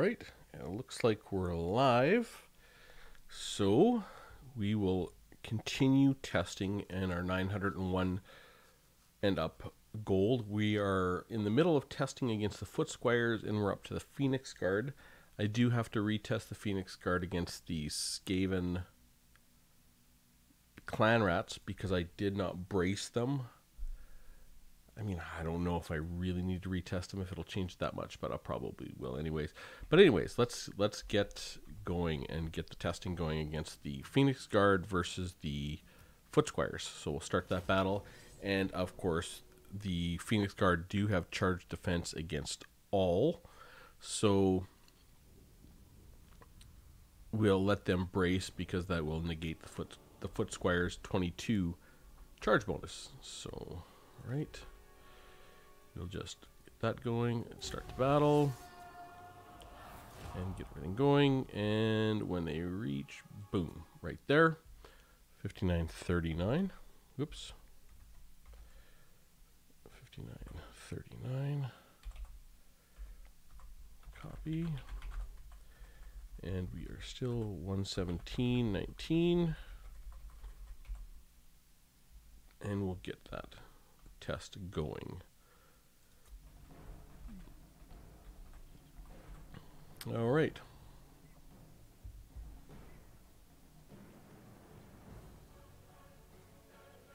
right, it looks like we're live. So we will continue testing in our 901 and up gold. We are in the middle of testing against the Foot Squires, and we're up to the Phoenix Guard. I do have to retest the Phoenix Guard against the Skaven Clan Rats because I did not brace them. I mean, I don't know if I really need to retest them, if it'll change that much, but I probably will anyways. But anyways, let's get going and get the testing going against the Phoenix Guard versus the Foot Squires. So we'll start that battle. And of course, the Phoenix Guard do have charged defense against all. So we'll let them brace because that will negate the Foot Squires 22 charge bonus. So, right. We'll just get that going and start the battle and get everything going. And when they reach, boom, right there, 5939. Whoops, 5939. Copy. And we are still 117.19. And we'll get that test going. All right.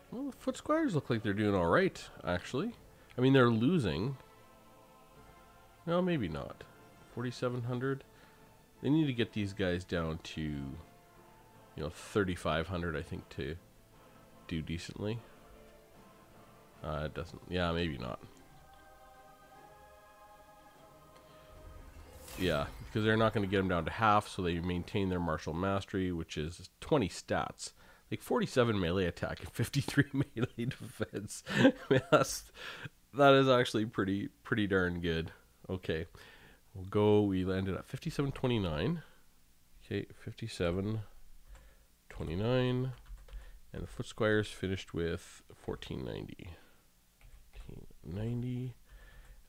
Well, the Foot Squires look like they're doing all right, actually. I mean, they're losing. No, maybe not. 4,700. They need to get these guys down to, 3,500, I think, to do decently. It doesn't. Yeah, maybe not. Yeah, because they're not going to get them down to half, so they maintain their martial mastery, which is 20 stats. Like 47 melee attack and 53 melee defense. That is actually pretty darn good. Okay, we'll go. We landed at 57.29. Okay, 57.29, and the Foot Squires finished with 1490. 1490,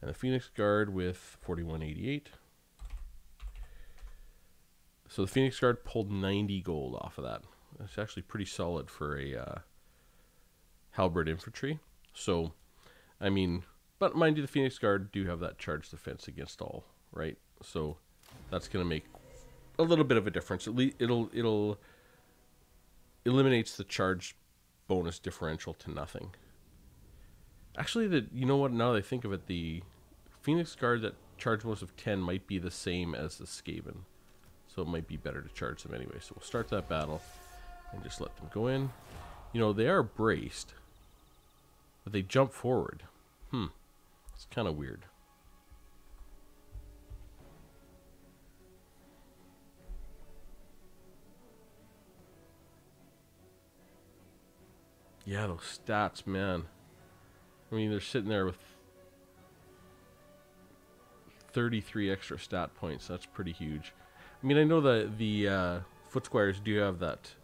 and the Phoenix Guard with 4188. So the Phoenix Guard pulled 90 gold off of that. That's actually pretty solid for a halberd infantry. So, I mean, but mind you, the Phoenix Guard do have that charge defense against all, right? So that's going to make a little bit of a difference. It'll eliminates the charge bonus differential to nothing. Actually, you know what? Now that I think of it, the Phoenix Guard that charge bonus of 10 might be the same as the Skaven. So it might be better to charge them anyway. So we'll start that battle and just let them go in. They are braced, but they jump forward. It's kind of weird. Yeah, those stats, man. I mean, they're sitting there with 33 extra stat points. That's pretty huge. I mean, I know that the Foot Squires do have that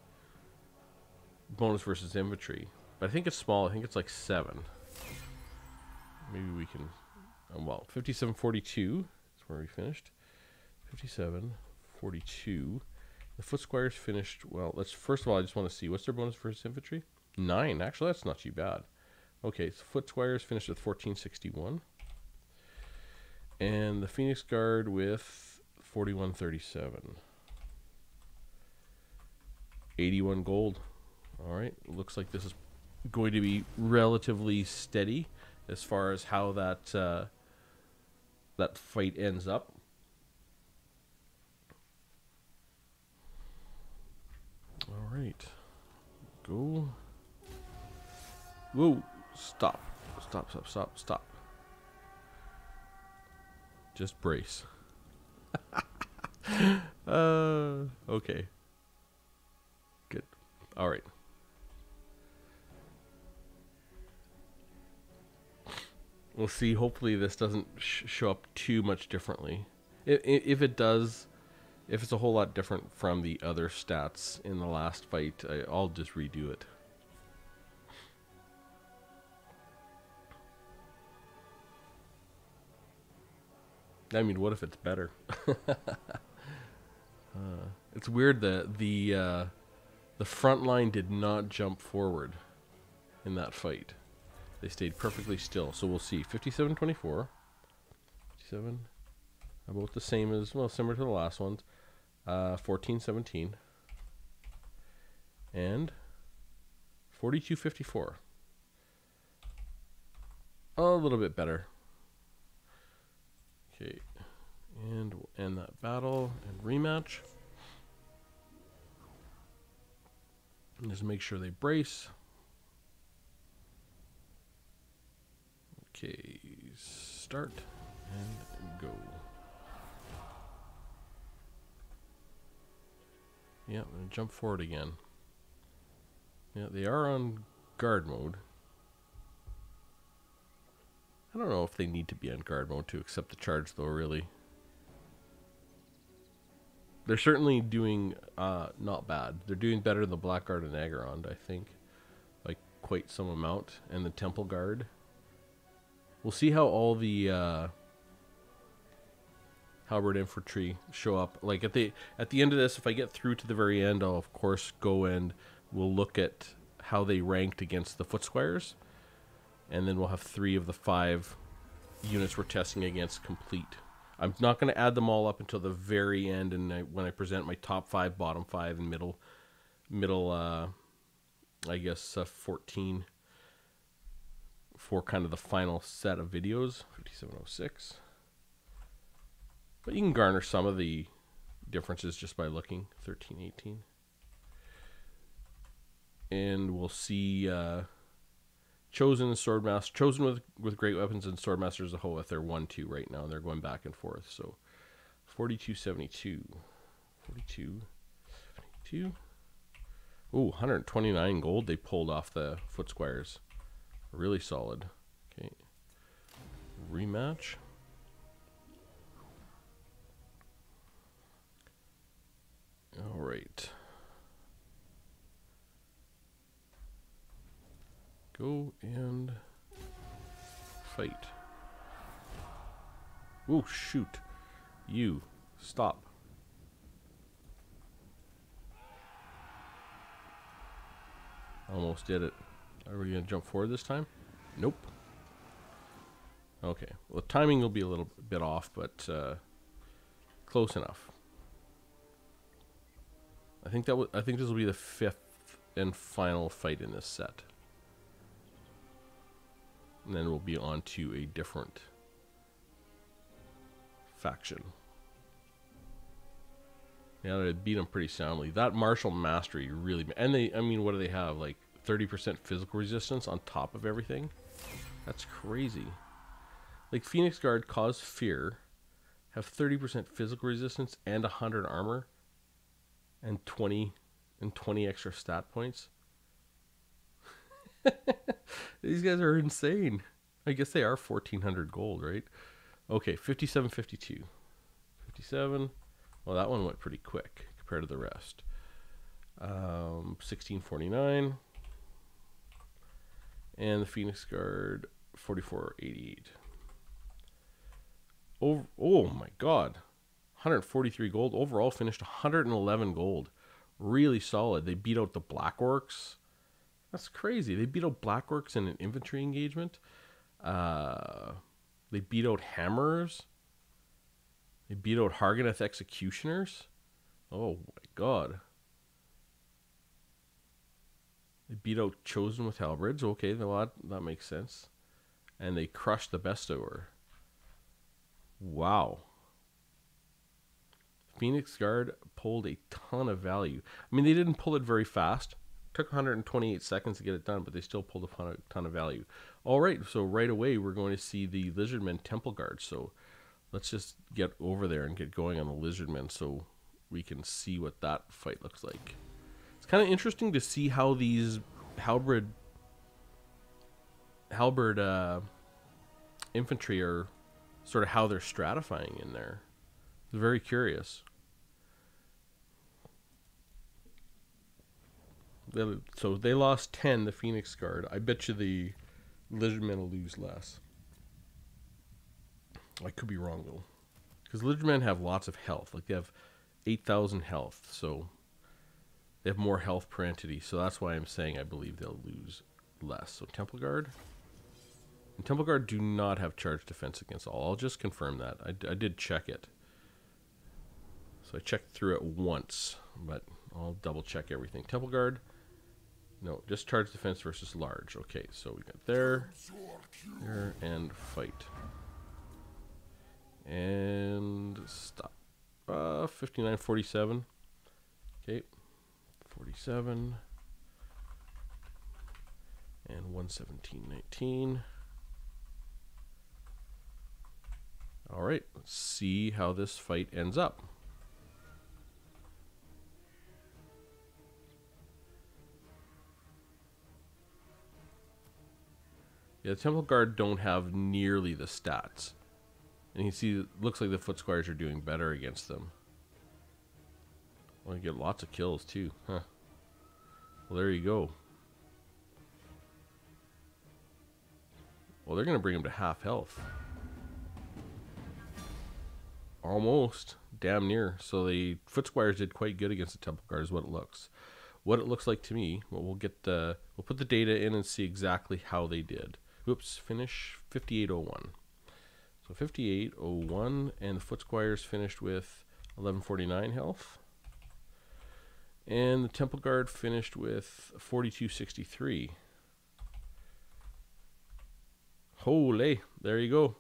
bonus versus infantry, but I think it's small. I think it's like 7. Maybe we can... well, 57.42 is where we finished. 57.42. The Foot Squires finished... Well, first of all, I just want to see. What's their bonus versus infantry? 9. Actually, that's not too bad. Okay, so Foot Squires finished with 1461. And the Phoenix Guard with 4137. 81 gold. All right, looks like this is going to be relatively steady as far as how that fight ends up. All right, go. Whoa! Stop! Just brace. Okay. Good. All right. We'll see. Hopefully this doesn't show up too much differently. If it does, if it's a whole lot different from the other stats in the last fight, I'll just redo it. I mean, what if it's better? It's weird that the front line did not jump forward in that fight. They stayed perfectly still. So we'll see. 57-24. 57. About the same as, well, similar to the last ones. 14-17. And 42-54. A little bit better. Okay. And we'll end that battle and rematch. And just make sure they brace. Okay, start and go. Yeah, I'm going to jump forward again. Yeah, they are on guard mode. I don't know if they need to be on guard mode to accept the charge, though, really. They're certainly doing not bad. They're doing better than the Black Guard and Agarond, I think. Like, quite some amount. And the Temple Guard. We'll see how all the Halberd infantry show up. Like, at the end of this, if I get through to the very end, I'll, of course, go and we'll look at how they ranked against the Foot Squires. And then we'll have 3 of the 5 units we're testing against complete. I'm not going to add them all up until the very end, and when I present my top 5, bottom 5, and middle, I guess 14 for kind of the final set of videos. 5706. But you can garner some of the differences just by looking. 1318. And we'll see Chosen and Swordmaster. Chosen with Great Weapons and Swordmasters of Hoeth. They're 1-2 right now. They're going back and forth. So 4272. 4272. Ooh, 129 gold they pulled off the Foot Squires. Really solid. Okay. Rematch. All right. Go and fight. Oh, shoot. You. Stop. Almost did it. Are we going to jump forward this time? Nope. Okay. Well, the timing will be a little bit off, but close enough. I think this will be the 5th and final fight in this set. And then we'll be on to a different faction. Yeah, they beat them pretty soundly. That martial mastery really... And I mean, what do they have? Like 30% physical resistance on top of everything? That's crazy. Like Phoenix Guard cause fear, have 30% physical resistance and 100 armor, and 20 extra stat points. These guys are insane. I guess they are 1,400 gold, right? Okay, 57-52. 57. Well, that one went pretty quick compared to the rest. 1649. And the Phoenix Guard, 4488. Oh my god. 143 gold. Overall finished 111 gold. Really solid. They beat out the Black Orcs. That's crazy. They beat out Black Orcs in an infantry engagement. They beat out Hammerers. They beat out Harganeth Executioners. Oh my god. They beat out Chosen with Halberds. Okay, well, that makes sense. And they crushed the Bestower. Wow. Phoenix Guard pulled a ton of value. I mean, they didn't pull it very fast. Took 128 seconds to get it done, but they still pulled a ton of value. All right, so right away we're going to see the Lizardmen Temple Guard. So let's just get over there and get going on the Lizardmen so we can see what that fight looks like. It's kind of interesting to see how these halberd infantry are sort of how they're stratifying in there. It's very curious. So they lost 10, the Phoenix Guard. I bet you the Lizardmen will lose less. I could be wrong, though. Because Lizardmen have lots of health. Like they have 8,000 health, so they have more health per entity. So that's why I'm saying I believe they'll lose less. So Temple Guard. And Temple Guard do not have charge defense against all. I'll just confirm that. I did check it. So I checked through it once, but I'll double check everything. Temple Guard. No, just charge defense versus large. Okay, so we got there, and fight. And stop. 59.47. Okay. 47. And 117.19. Alright, let's see how this fight ends up. Yeah, the Temple Guard don't have nearly the stats. And you see, it looks like the Foot Squires are doing better against them. Well, you get lots of kills too, huh? Well, there you go. Well, they're going to bring him to half health. Almost. Damn near. So the Foot Squires did quite good against the Temple Guard is what it looks. What it looks like to me, well, we'll put the data in and see exactly how they did. Oops, finish 58.01. So 58.01, and the Foot Squires finished with 11.49 health. And the Temple Guard finished with 42.63. Holy, there you go.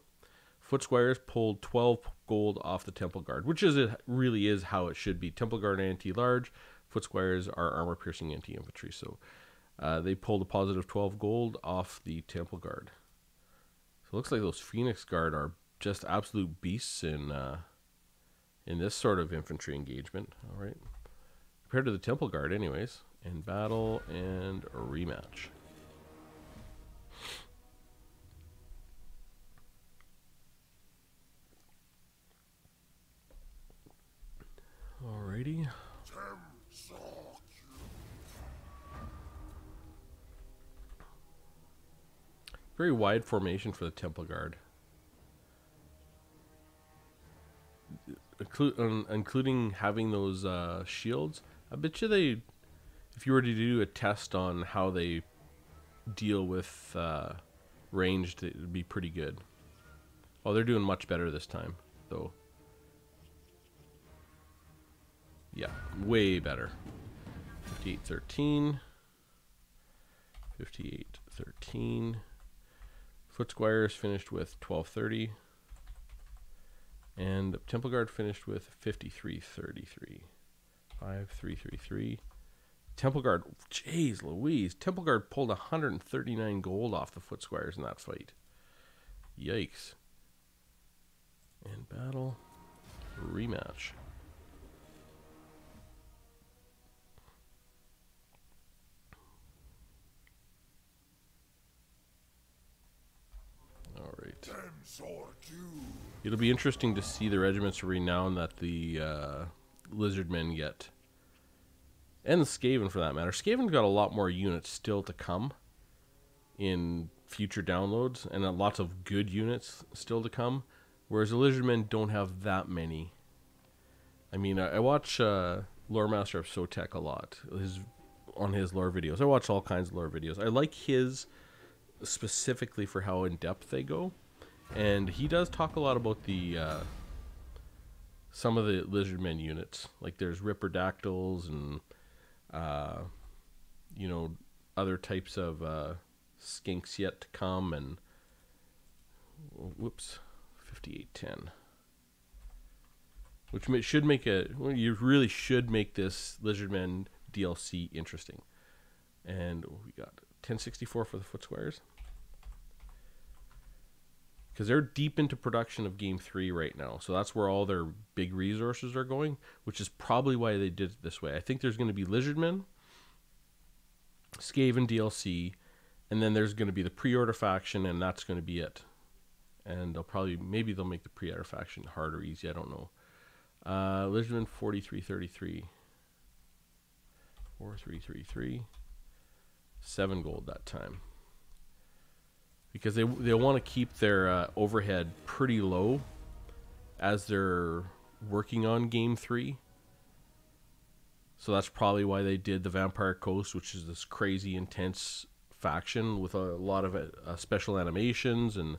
Foot Squires pulled 12 gold off the Temple Guard, which really is how it should be. Temple Guard anti-large, Foot Squires are armor-piercing anti-infantry. So they pulled a positive 12 gold off the Temple Guard. So it looks like those Phoenix Guard are just absolute beasts in this sort of infantry engagement. All right, compared to the Temple Guard, anyways. In battle and a rematch. Alrighty. Very wide formation for the Temple Guard. Including having those shields. I bet you they, if you were to do a test on how they deal with ranged, it would be pretty good. Oh, they're doing much better this time, though. Yeah, way better. 58.13. 58.13. Foot Squires finished with 12.30. And Temple Guard finished with 53.33. 5.333. Temple Guard, jeez Louise. Temple Guard pulled 139 gold off the Foot Squires in that fight. Yikes. And battle. Rematch. Alright. It'll be interesting to see the regiments of renown that the Lizardmen get. And the Skaven, for that matter. Skaven's got a lot more units still to come in future downloads, and lots of good units still to come, whereas the Lizardmen don't have that many. I mean, I watch Lore Master of Sotek a lot, on his lore videos. I watch all kinds of lore videos. I like his specifically for how in-depth they go, and he does talk a lot about the some of the Lizardmen units. Like there's Ripperdactyls and you know, other types of skinks yet to come, and whoops, 58.10, which should make you really should make this Lizardmen DLC interesting. And we got 1064 for the Foot Squires, because they're deep into production of Game 3 right now, so that's where all their big resources are going, which is probably why they did it this way. I think there's going to be Lizardmen, Skaven DLC, and then there's going to be the pre-order faction, and that's going to be it. And maybe they'll make the pre-order faction hard or easy, I don't know. Lizardmen 43.33. 4333. 7 gold that time. Because they want to keep their overhead pretty low as they're working on Game 3. So that's probably why they did the Vampire Coast, which is this crazy intense faction with a lot of special animations and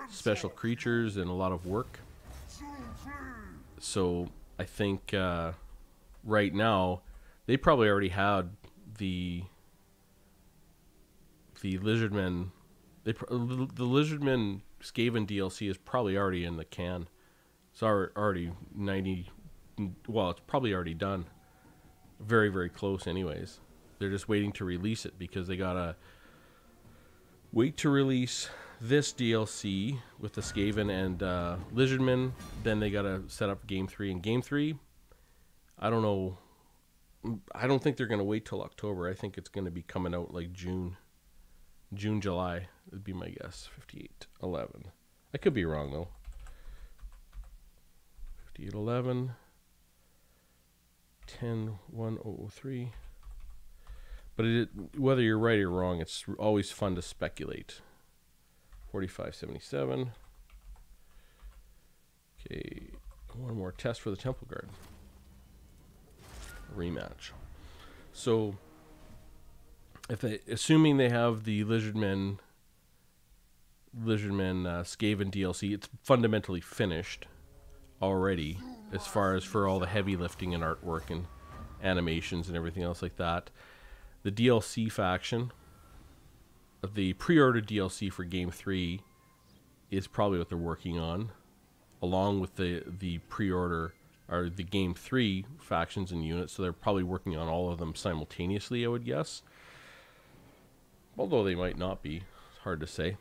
special creatures and a lot of work. So I think right now they probably already had the Lizardmen. The Lizardmen Skaven DLC is probably already in the can. It's already 90. Well, it's probably already done. Very, very close anyways. They're just waiting to release it because they gotta wait to release this DLC with the Skaven and Lizardmen. Then they gotta set up Game 3. And Game 3, I don't know. I don't think they're gonna wait till October. I think it's gonna be coming out like June, July would be my guess. 5811. I could be wrong though. 5811. 10-1003. But whether you're right or wrong, it's always fun to speculate. 4577. Okay, one more test for the Temple Guard. Rematch. So, assuming they have the Lizardmen Skaven DLC, it's fundamentally finished already, as far as for all the heavy lifting and artwork and animations and everything else like that. The DLC faction, the pre-order DLC for Game 3 is probably what they're working on, along with the pre-order or the Game 3 factions and units. So they're probably working on all of them simultaneously, I would guess. Although they might not be. It's hard to say.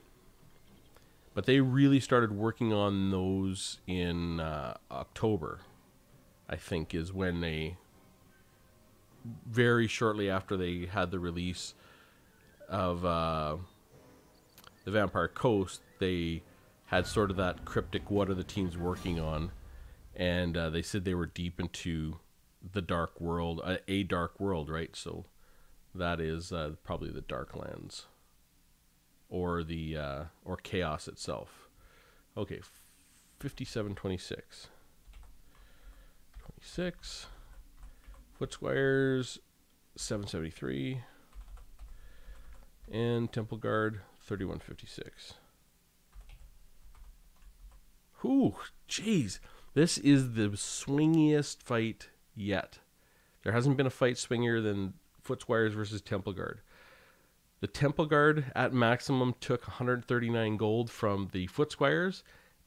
But they really started working on those in October, I think, is when they, very shortly after they had the release of the Vampire Coast, they had sort of that cryptic, what are the teams working on? And they said they were deep into the Dark World, a Dark World, right? So that is probably the Darklands. Or the or Chaos itself. Okay, 5726. 26. Footsquires 773. And Temple Guard 3156. Whew, jeez. This is the swingiest fight yet. There hasn't been a fight swingier than Footsquires versus Temple Guard. The Temple Guard at maximum took 139 gold from the Footsquires,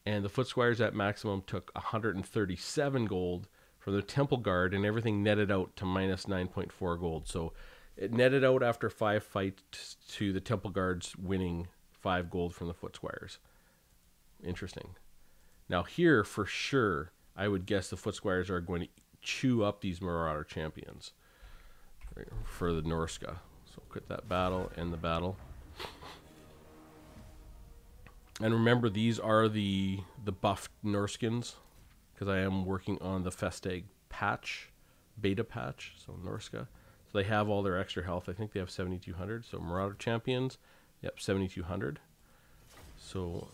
and the Footsquires at maximum took 137 gold from the Temple Guard, and everything netted out to minus 9.4 gold. So it netted out after 5 fights to the Temple Guards winning 5 gold from the Footsquires. Interesting. Now here, for sure, I would guess the Footsquires are going to chew up these Marauder champions for the Norska. So quit that battle, end the battle. And remember, these are the buffed Norskins, because I am working on the Festag patch, beta patch, so Norska. So they have all their extra health. I think they have 7,200. So Marauder champions, yep, 7,200. So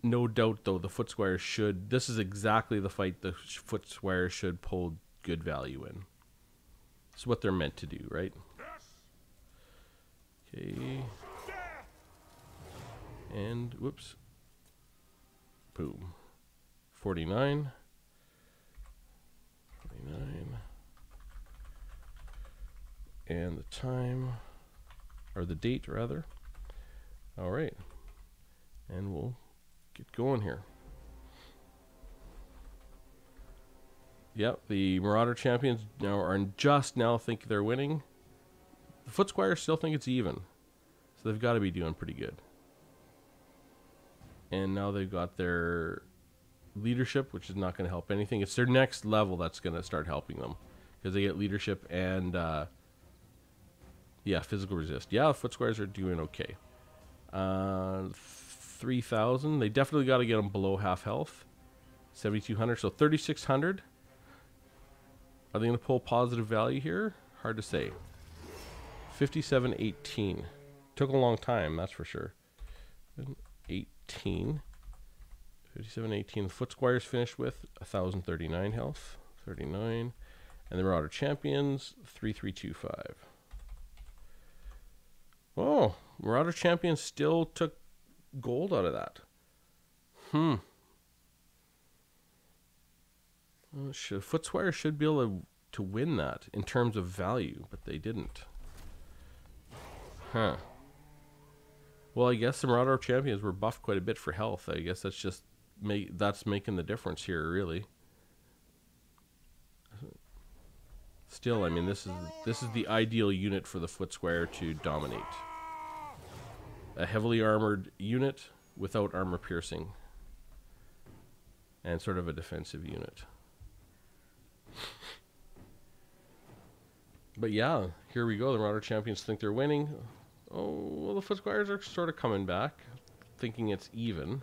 no doubt, though, the Footsquires should, this is exactly the fight the Footsquires should pull good value in. It's what they're meant to do, right? Okay. And, whoops. Boom. 49. 49. And the time, or the date, rather. All right. And we'll get going here. Yep, the Marauder champions now are just now think they're winning. The Footsquires still think it's even. So they've got to be doing pretty good. And now they've got their leadership, which is not going to help anything. It's their next level that's going to start helping them. Because they get leadership and, physical resist. Yeah, the Footsquires are doing okay. 3,000. They definitely got to get them below half health. 7,200. So 3,600. Are they going to pull positive value here? Hard to say. 5718. Took a long time, that's for sure. 18. 5718. The Foot Squires finished with 1039 health. 39. And the Marauder Champions, 3325. Oh, Marauder Champions still took gold out of that. Foot Squires should be able to win that in terms of value, but they didn't. Huh. Well, I guess the Marauder Champions were buffed quite a bit for health. I guess that's just that's making the difference here, really. Still, I mean, this is the ideal unit for the Foot Squire to dominate. A heavily armored unit without armor piercing. And sort of a defensive unit. But yeah, here we go. The Marauder Champions think they're winning. Oh, well, the Foot Squires are sort of coming back, thinking it's even.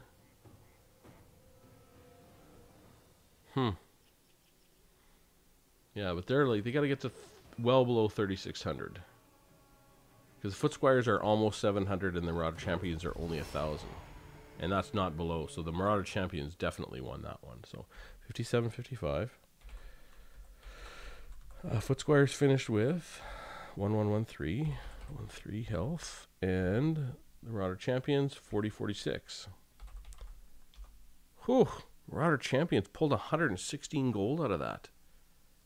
Yeah, but they're like, they got to get to well below 3,600. Because the Foot Squires are almost 700 and the Marauder Champions are only 1,000. And that's not below. So the Marauder Champions definitely won that one. So 57-55. Foot Squires finished with 1113. 13 health. And the Marauder Champions 40-46. Whew. Marauder Champions pulled 116 gold out of that.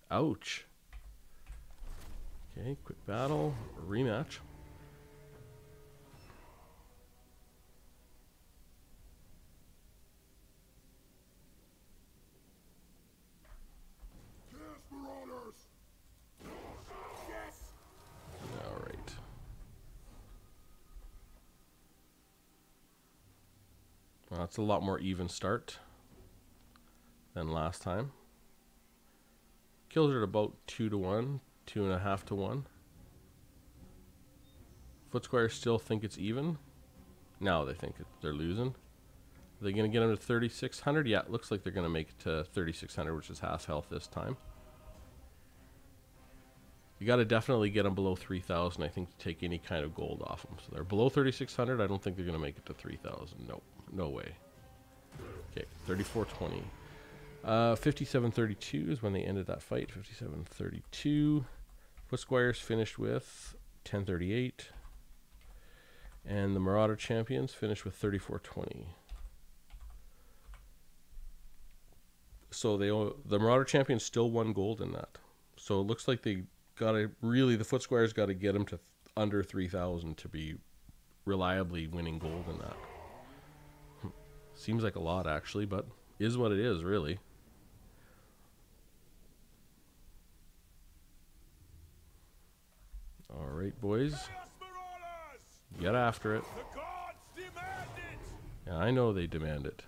Ouch. Okay, quick battle, rematch. All right. Well, that's a lot more even start than last time. Kills are at about 2-1, 2.5-1. Foot Squires still think it's even. Now they think they're losing. Are they going to get them to 3,600? Yeah, it looks like they're going to make it to 3,600, which is half health this time. You got to definitely get them below 3,000, I think, to take any kind of gold off them. So they're below 3,600. I don't think they're going to make it to 3,000. Nope, no way. Okay, 3420. 57-32 is when they ended that fight. 57-32. Foot Squires finished with 1038. And the Marauder Champions finished with 3420. So the Marauder Champions still won gold in that. So it looks like they got to really, the Foot Squires got to get them to under 3,000 to be reliably winning gold in that. Seems like a lot, actually, but is what it is, really. All right, boys. Get after it. Yeah, I know they demand it.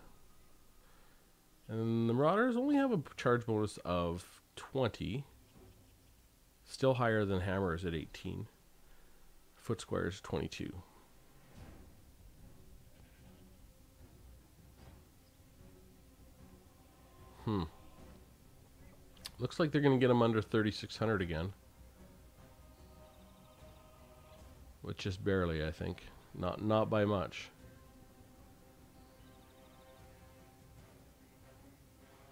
And the Marauders only have a charge bonus of 20. Still higher than Hammers at 18. Foot Squires 22. Looks like they're going to get them under 3,600 again. Which just barely, I think. Not by much.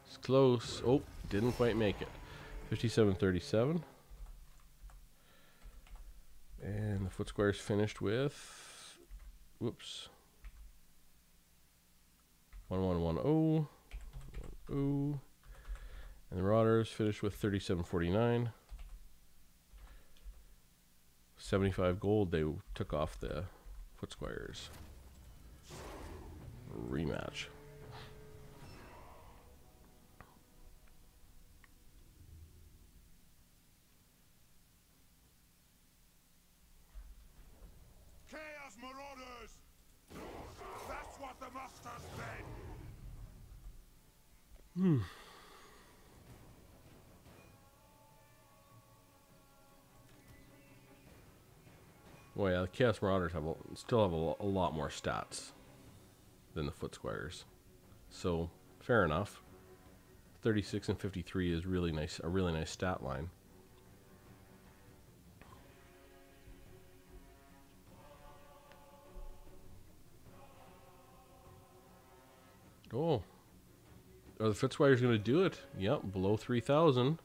It's close. Oh, didn't quite make it. 57-37. And the Foot Squires finished with, whoops, 1110. 10. And the Marauders finished with 37-49. 75 gold they took off the Foot Squires. Rematch. Chaos Marauders! That's what the Master's been! Well, yeah, the Chaos Marauders still have a lot more stats than the Foot Squires. So, fair enough. 36 and 53 is really nice, a really nice stat line. Oh, Are the Footsquires going to do it? Yep, below 3,000.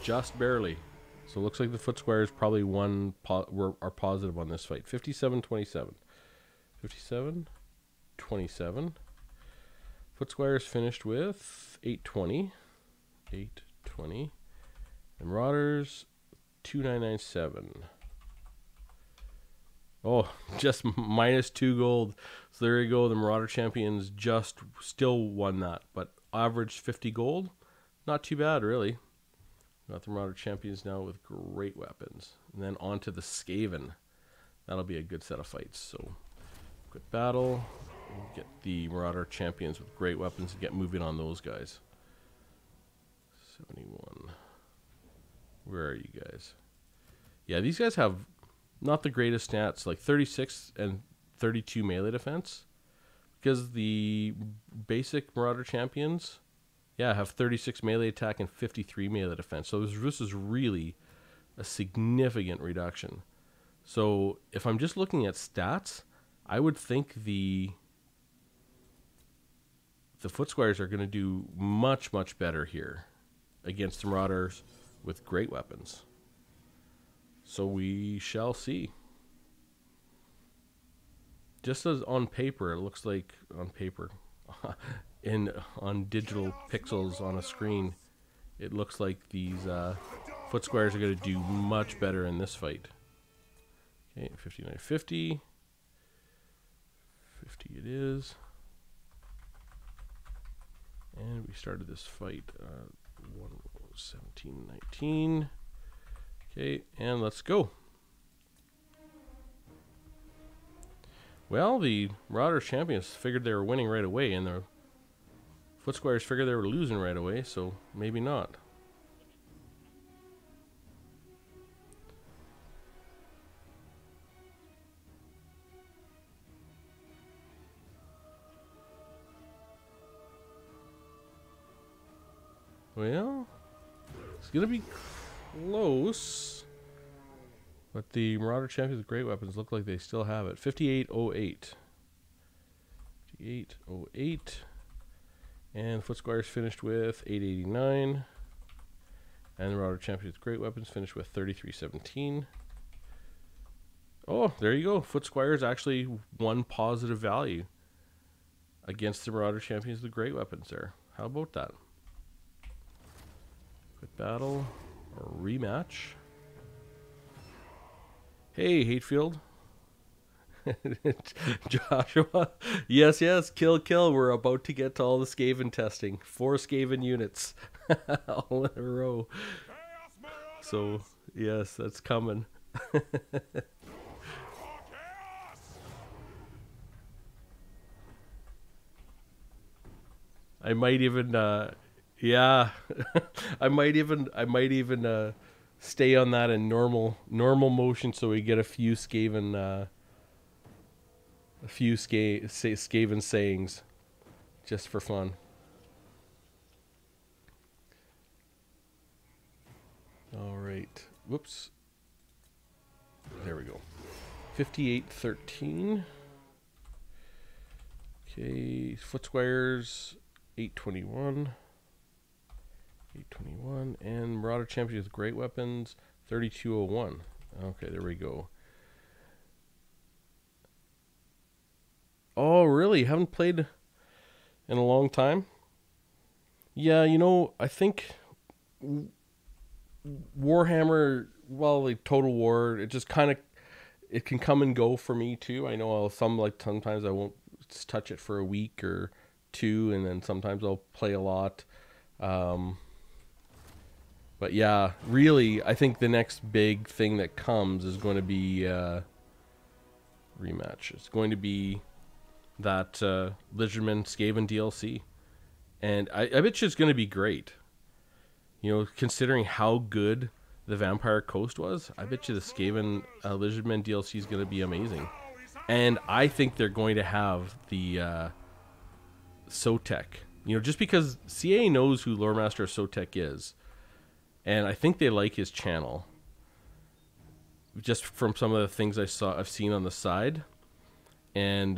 Just barely. So it looks like the Footsquires probably are positive on this fight. 57-27. 57-27. Footsquires finished with 820. 820. And Marauders 2997. Oh, just -2 gold. So there you go. The Marauder Champions just still won that, but averaged 50 gold. Not too bad, really. Got the Marauder Champions now with great weapons. And then on to the Skaven. That'll be a good set of fights. So, quick battle. We'll get the Marauder Champions with great weapons and get moving on those guys. 71. Where are you guys? Yeah, these guys have not the greatest stats, like 36 and 32 melee defense. Because the basic Marauder Champions, yeah, have 36 melee attack and 53 melee defense. So this is really a significant reduction. So if I'm just looking at stats, I would think the Footsquires are going to do much, much better here against the Marauders with great weapons. So we shall see. Just as on paper, it looks like on paper, on digital pixels on a screen, it looks like these Footsquires are going to do much better in this fight. Okay, 59-50. 50 it is. And we started this fight 17-19. Okay, and let's go. Well, the Marauder Champions figured they were winning right away, and the Footsquires figured they were losing right away, so maybe not. Well, it's going to be close. But the Marauder Champions with great weapons look like they still have it. 58-08. 58-08. And Footsquires finished with 889. And the Marauder Champions with great weapons finished with 33-17. Oh, there you go. Footsquires actually won positive value against the Marauder Champions with great weapons there. How about that? Quick battle or rematch. Hey, Hatefield. Joshua. Yes, yes. Kill, kill. We're about to get to all the Skaven testing. 4 Skaven units. All in a row. So, yes, that's coming. I might even, yeah. I might even stay on that in normal motion, so we get a few Skaven Skaven sayings, just for fun. All right. Whoops. There we go. 58-13. Okay, Footsquires 821. 821, and Marauder Champions with great weapons 3201. Okay, there we go. Oh, really? Haven't played in a long time? Yeah, you know, I think Warhammer, well, like Total War, it just kind of, it can come and go for me too. I know sometimes I won't touch it for a week or two, and then sometimes I'll play a lot. But yeah, really, I think the next big thing that comes is going to be rematch. It's going to be that Lizardman Skaven DLC. And I bet you it's going to be great. You know, considering how good the Vampire Coast was, I bet you the Skaven Lizardman DLC is going to be amazing. And I think they're going to have the Sotek. You know, just because CA knows who Lore Master Sotek is, and I think they like his channel. Just from some of the things I've seen on the side, and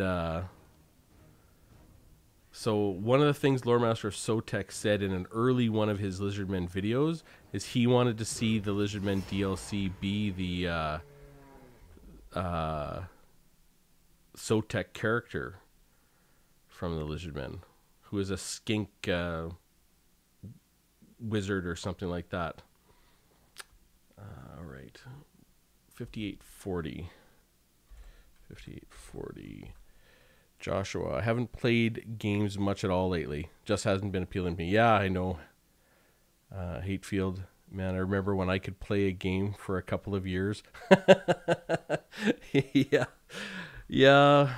So one of the things Lore Master of Sotek said in an early one of his Lizardmen videos is he wanted to see the Lizardmen DLC be the Sotek character from the Lizardmen, who is a skink wizard or something like that. All right, 5840. 5840. Joshua, I haven't played games much at all lately. Just hasn't been appealing to me. Yeah, I know. Hatefield, man, I remember when I could play a game for a couple of years. Yeah. Yeah.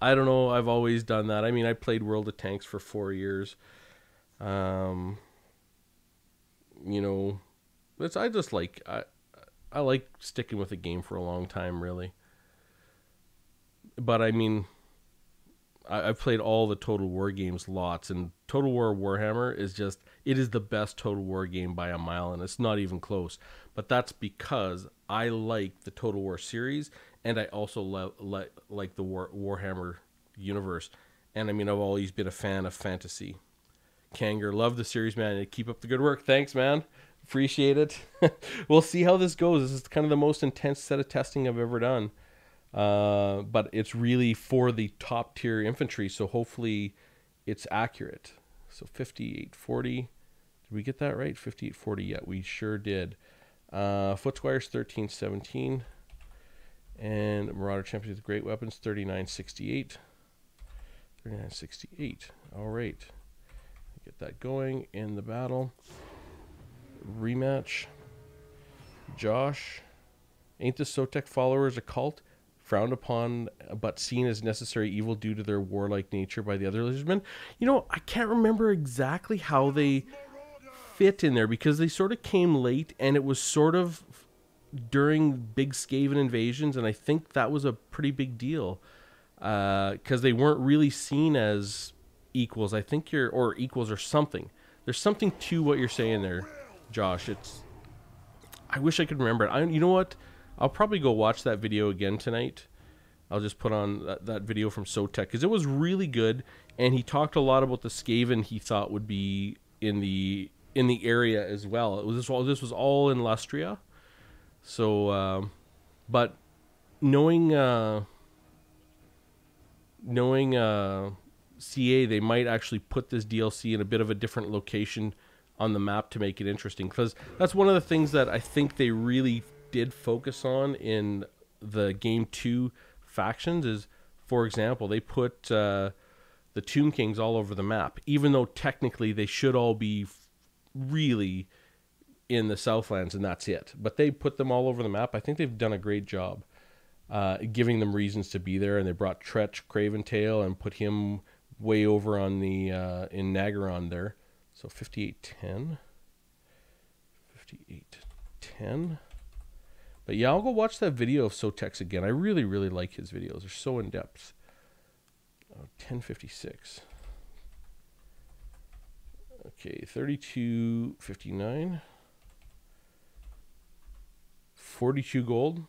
I don't know. I've always done that. I mean, I played World of Tanks for 4 years. You know, I just like, I like sticking with a game for a long time, really. But I mean, I've played all the Total War games lots, and Total War Warhammer is just, it is the best Total War game by a mile, and it's not even close. But that's because I like the Total War series, and I also like the Warhammer universe. And I mean, I've always been a fan of fantasy. Kanger, love the series, man. Keep up the good work. Thanks, man. Appreciate it. We'll see how this goes. This is kind of the most intense set of testing I've ever done. But it's really for the top tier infantry, so hopefully it's accurate. So 5840, did we get that right? 5840, yeah, we sure did. Footsquire's 1317, and Marauder Champions with Great Weapons 3968. 3968. All right, get that going in the battle. Rematch. Josh, ain't the Sotek followers a cult? Frowned upon but seen as necessary evil due to their warlike nature by the other Lizardmen. You know, I can't remember exactly how they fit in there, because they sort of came late, and it was sort of during big Skaven invasions, and I think that was a pretty big deal, because they weren't really seen as equals. I think or equals or something. There's something to what you're saying there, Josh. I wish I could remember it. You know what? I'll probably go watch that video again tonight. I'll just put on that video from Sotek, because it was really good, and he talked a lot about the Skaven he thought would be in the area as well. This was all in Lustria. So, but knowing CA, they might actually put this DLC in a bit of a different location on the map to make it interesting, because that's one of the things that I think they really did focus on in the Game 2 factions is, for example, they put the Tomb Kings all over the map, even though technically they should all be really in the Southlands, and that's it. But they put them all over the map. I think they've done a great job giving them reasons to be there, and they brought Tretch Craventail and put him way over on the in Nagaron there. So 5810. 5810. But yeah, I'll go watch that video of Sotek's again. I really, really like his videos. They're so in-depth. 1056. Okay, 3259. 42 gold.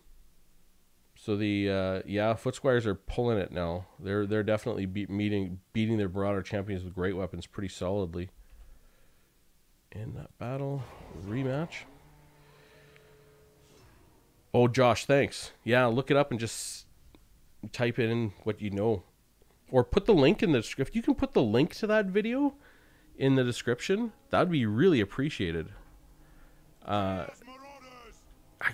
So the Footsquires are pulling it now. They're definitely beating their Marauder Champions with Great Weapons pretty solidly. In that battle, rematch. Oh, Josh, thanks. Yeah, look it up and just type in what you know. Or put the link in the description. If you can put the link to that video in the description, that would be really appreciated. I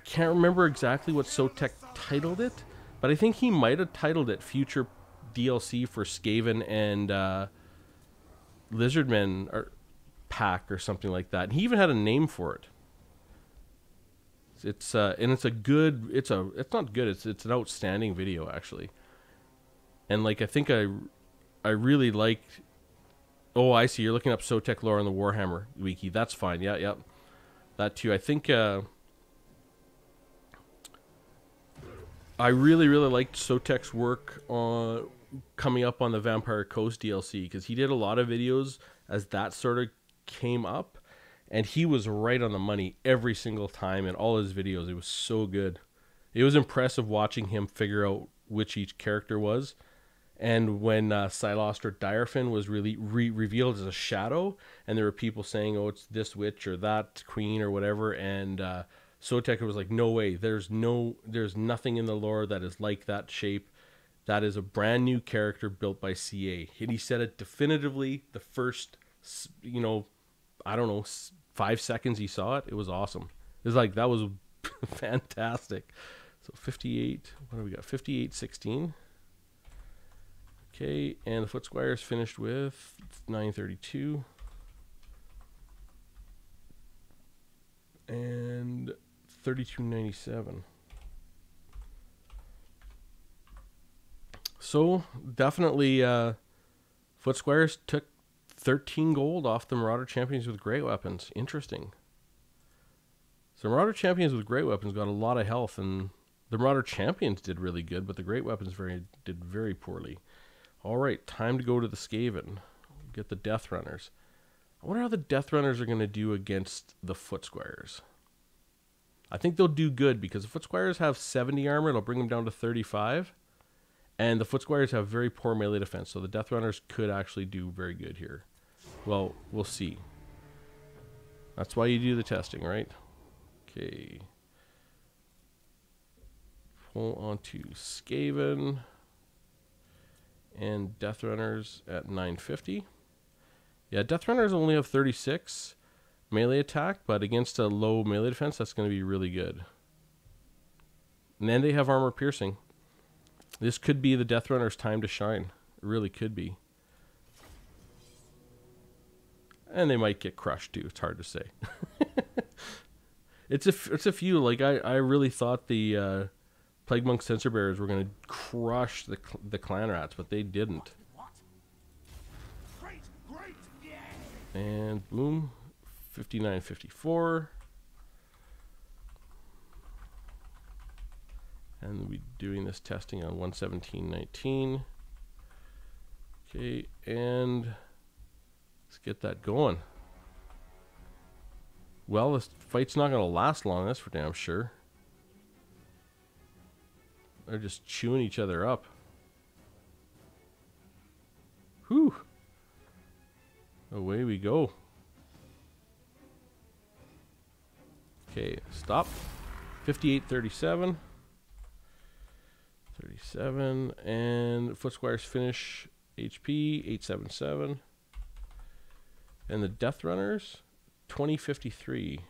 can't remember exactly what Sotek titled it, but I think he might have titled it Future DLC for Skaven and Lizardmen or Pack or something like that. And he even had a name for it. It's not good. It's an outstanding video, actually. And like, I think I really liked. Oh, I see. You're looking up Sotek lore on the Warhammer wiki. That's fine. Yeah, yep. That too. I think I really, really liked Sotek's work on coming up on the Vampire Coast DLC, because he did a lot of videos as that sort of came up. And he was right on the money every single time in all his videos. It was so good. It was impressive watching him figure out which each character was And when Silostra Direfin was really revealed as a shadow, and there were people saying, "Oh, it's this witch or that queen or whatever," and Sotek was like, "No way. There's nothing in the lore that is like that shape. That is a brand new character built by CA." And he said it definitively. The first, I don't know, 5 seconds he saw it, it was awesome. It was like, that was fantastic. So 58. What do we got? 58-16. Okay, and the Footsquires finished with 932. And 32.97. So definitely Footsquires took 13 gold off the Marauder Champions with great weapons. Interesting. So Marauder Champions with great weapons got a lot of health, and the Marauder Champions did really good, but the great weapons did very poorly. All right, time to go to the Skaven. Get the Death Runners. I wonder how the Death Runners are going to do against the Footsquires. I think they'll do good, because the Footsquires have 70 armor. It'll bring them down to 35. And the Footsquires have very poor melee defense, so the Death Runners could actually do very good here. Well, we'll see. That's why you do the testing, right? Okay. Pull onto Skaven. And Death Runners at 950. Yeah, Death Runners only have 36 melee attack, but against a low melee defense, that's going to be really good. And then they have armor piercing. This could be the Death Runner's time to shine. It really could be. And they might get crushed too. It's hard to say. It's a few. Like I really thought the Plague Monk Sensor Bearers were going to crush the Clan Rats, but they didn't. Great, great, yeah. And boom, 59-54. And we'll be doing this testing on 117-19. Okay, and let's get that going. Well, this fight's not going to last long, that's for damn sure. They're just chewing each other up. Whew. Away we go. Okay, stop. 58-37. 37, and Footsquires finish HP 877, and the Death Runners 2053.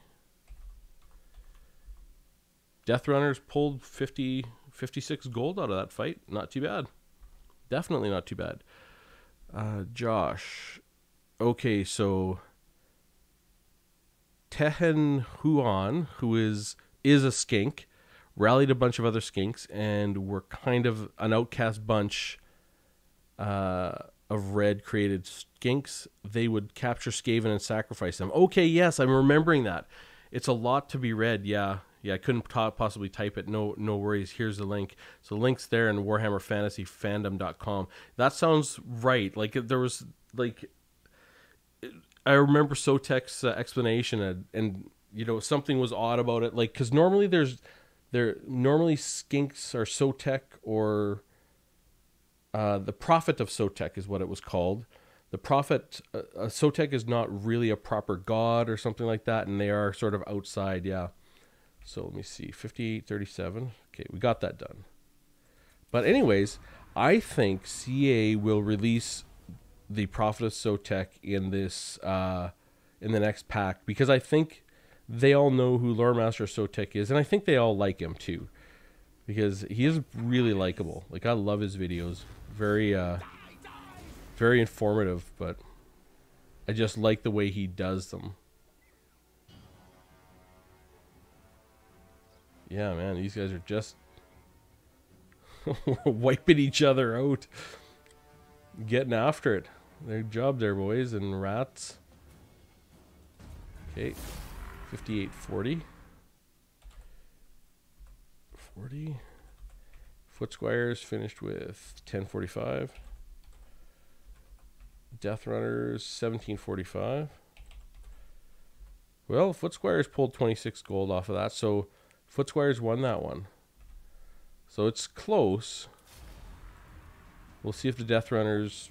Death Runners pulled 56 gold out of that fight. Not too bad. Definitely not too bad. Josh. Okay, so Tehen Huan, who is a skink, rallied a bunch of other skinks and were kind of an outcast bunch of red created skinks. They would capture Skaven and sacrifice them. Okay, yes, I'm remembering that. It's a lot to be read. Yeah, I couldn't possibly type it. No worries. Here's the link. So link's there in warhammerfantasyfandom.com. That sounds right. Like there was like, I remember Sotek's explanation, and something was odd about it. Like, because normally normally skinks are Sotek, or the Prophet of Sotek is what it was called. The Prophet, Sotek is not really a proper god or something like that, and they are sort of outside, yeah. So let me see, 58-37. Okay, we got that done. But anyways, I think CA will release the Prophet of Sotek in this in the next pack, because I think they all know who Lore Master Sotek is, and I think they all like him too, because he is really likable. Like, I love his videos. Very very informative, but I just like the way he does them. Yeah, man, these guys are just wiping each other out, getting after it. Their job there, boys and rats. Okay, 58-40. 40. Footsquires finished with 1045. Death Runners 1745. Well, Footsquires pulled 26 gold off of that, so Footsquires won that one. So it's close. We'll see if the Death Runners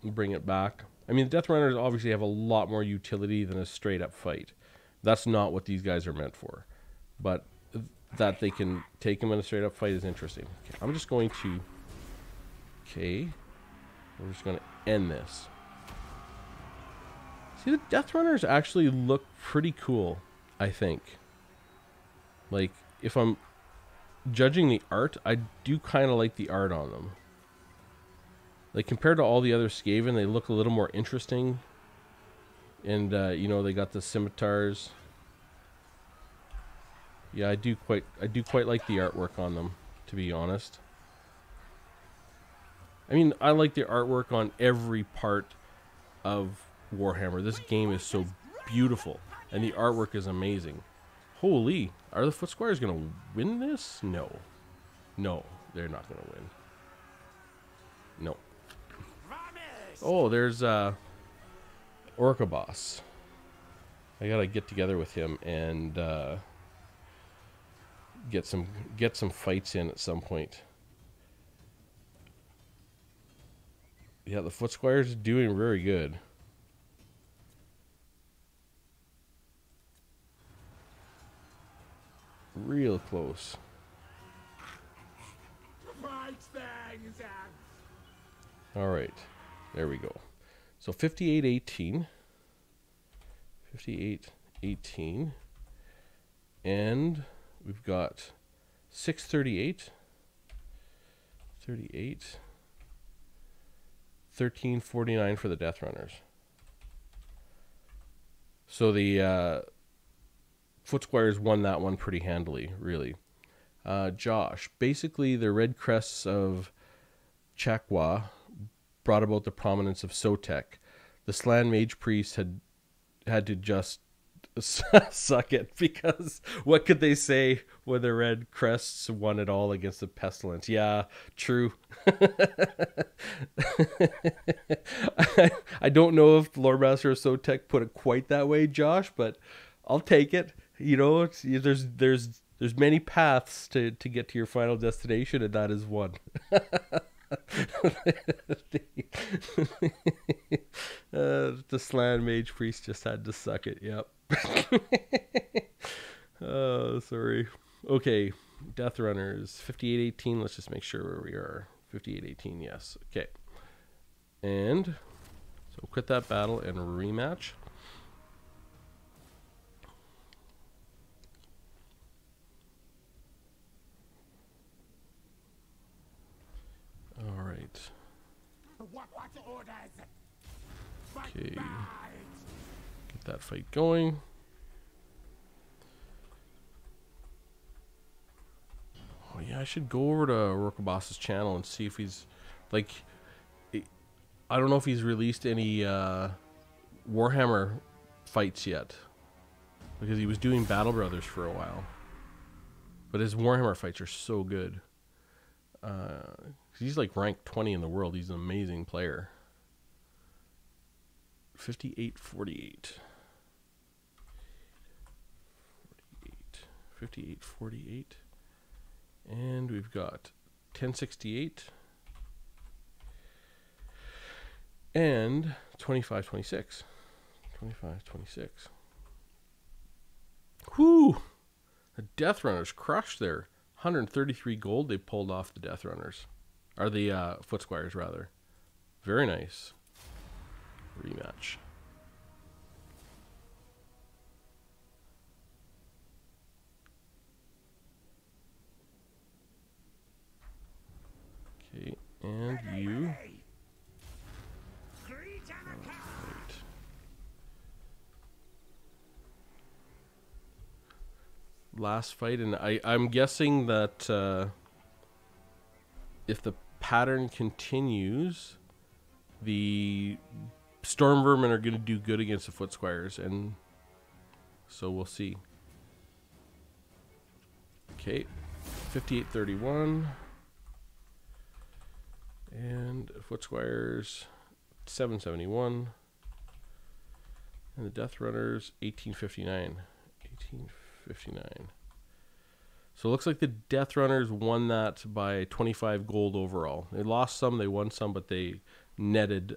bring it back. I mean, the Death Runners obviously have a lot more utility than a straight up fight. That's not what these guys are meant for. But that they can take them in a straight up fight is interesting. Okay, I'm just going to... Okay. We're just going to end this. See, the Death Runners actually look pretty cool, I think. Like, if I'm judging the art, I do kind of like the art on them. Like, compared to all the other Skaven, they look a little more interesting. And, you know, they got the scimitars. Yeah, I do quite like the artwork on them, to be honest. I mean, I like the artwork on every part of Warhammer. This game is so beautiful, and the artwork is amazing. Holy, are the Foot Squires going to win this? No. No, they're not going to win. No. Oh, there's Orca Boss. I gotta get together with him and get some fights in at some point. Yeah, the Foot Squires are doing very good. Real close. All right, there we go. So 58-18. 58-18. And we've got 638. 38. 1349 for the Death Runners. So the Foot Squires won that one pretty handily, really. Josh, basically the red crests of Chakwa brought about the prominence of Sotek. The Slann Mage Priest had to just suck it, because what could they say when the red crests won it all against the Pestilence? Yeah, true. I don't know if Lordmaster of Sotek put it quite that way, Josh, but I'll take it. You know, there's many paths to get to your final destination, and that is one. The Slann Mage Priest just had to suck it. Yep. Oh, sorry. Okay, Death Runners 58-18. Let's just make sure where we are. 58-18. Yes. Okay. And so quit that battle and rematch. All right. Okay. Get that fight going. Oh yeah, I should go over to Orca-Boss's channel and see if he's like, I don't know if he's released any Warhammer fights yet, because he was doing Battle Brothers for a while. But his Warhammer fights are so good. He's like ranked 20 in the world. He's an amazing player. 58-48. 58-48. And we've got 1068 and 25-26. 25-26. Whoo! The Death Runners crushed there. 133 gold they pulled off the Death Runners. Or the Foot Squires, rather. Very nice. Rematch. Okay, and you. Right. Last fight, and I'm guessing that if the pattern continues, the Storm Vermin are going to do good against the Foot Squires, and so we'll see. Okay, 58-31. And Foot Squires 771. And the Death Runners 1859. 1859. So it looks like the Death Runners won that by 25 gold overall. They lost some, they won some, but they netted